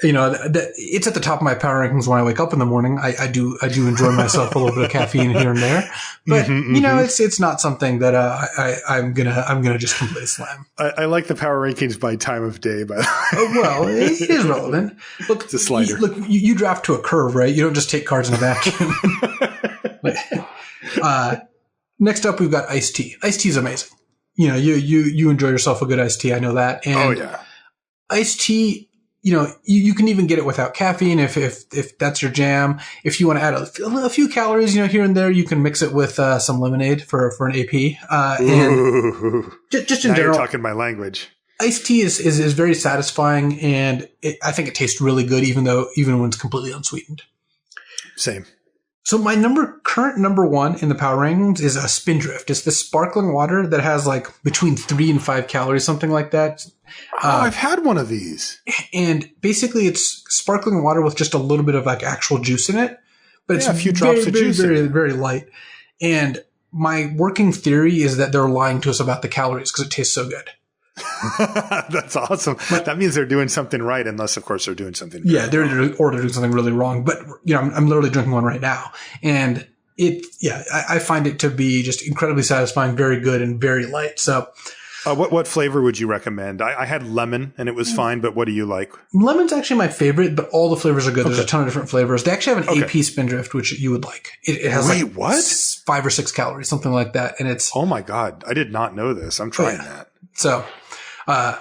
You know, it's at the top of my power rankings when I wake up in the morning. I do enjoy myself a little bit of caffeine here and there, but you know, it's not something that I'm gonna just completely slam. I like the power rankings by time of day, but well, it is relevant. Look, it's a slider. You draft to a curve, right? You don't just take cards in a vacuum. Next up, we've got iced tea. Iced tea is amazing. You know, you enjoy yourself a good iced tea. I know that. And iced tea. You know, you can even get it without caffeine if that's your jam. If you want to add a few calories, you know, here and there, you can mix it with some lemonade for an AP. And just in general, you're talking my language. Iced tea is very satisfying, and I think it tastes really good, even when it's completely unsweetened. Same. So my current number one in the power rankings is a Spindrift. It's the sparkling water that has like between 3 and 5 calories, something like that. I've had one of these. And basically it's sparkling water with just a little bit of like actual juice in it. But it's a few drops of juice. Very, very light. And my working theory is that they're lying to us about the calories because it tastes so good. That's awesome. That means they're doing something right, unless, of course, they're doing something they're doing something really wrong. But, you know, I'm literally drinking one right now. And I find it to be just incredibly satisfying, very good, and very light. So, what flavor would you recommend? I had lemon, and it was fine, but what do you like? Lemon's actually my favorite, but all the flavors are good. There's a ton of different flavors. They actually have an AP Spindrift, which you would like. It has what? 5 or 6 calories, something like that. And it's... Oh, my God. I did not know this. I'm trying that. So...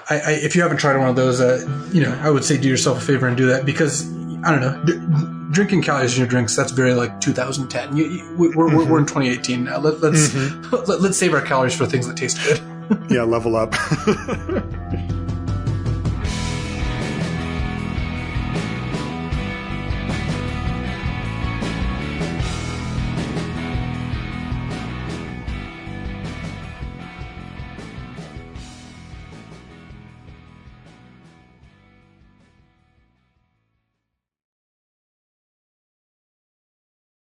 if you haven't tried one of those, you know, I would say do yourself a favor and do that because, I don't know, drinking calories in your drinks, that's very like 2010. We're in 2018 now. Let's save our calories for things that taste good. Yeah, level up.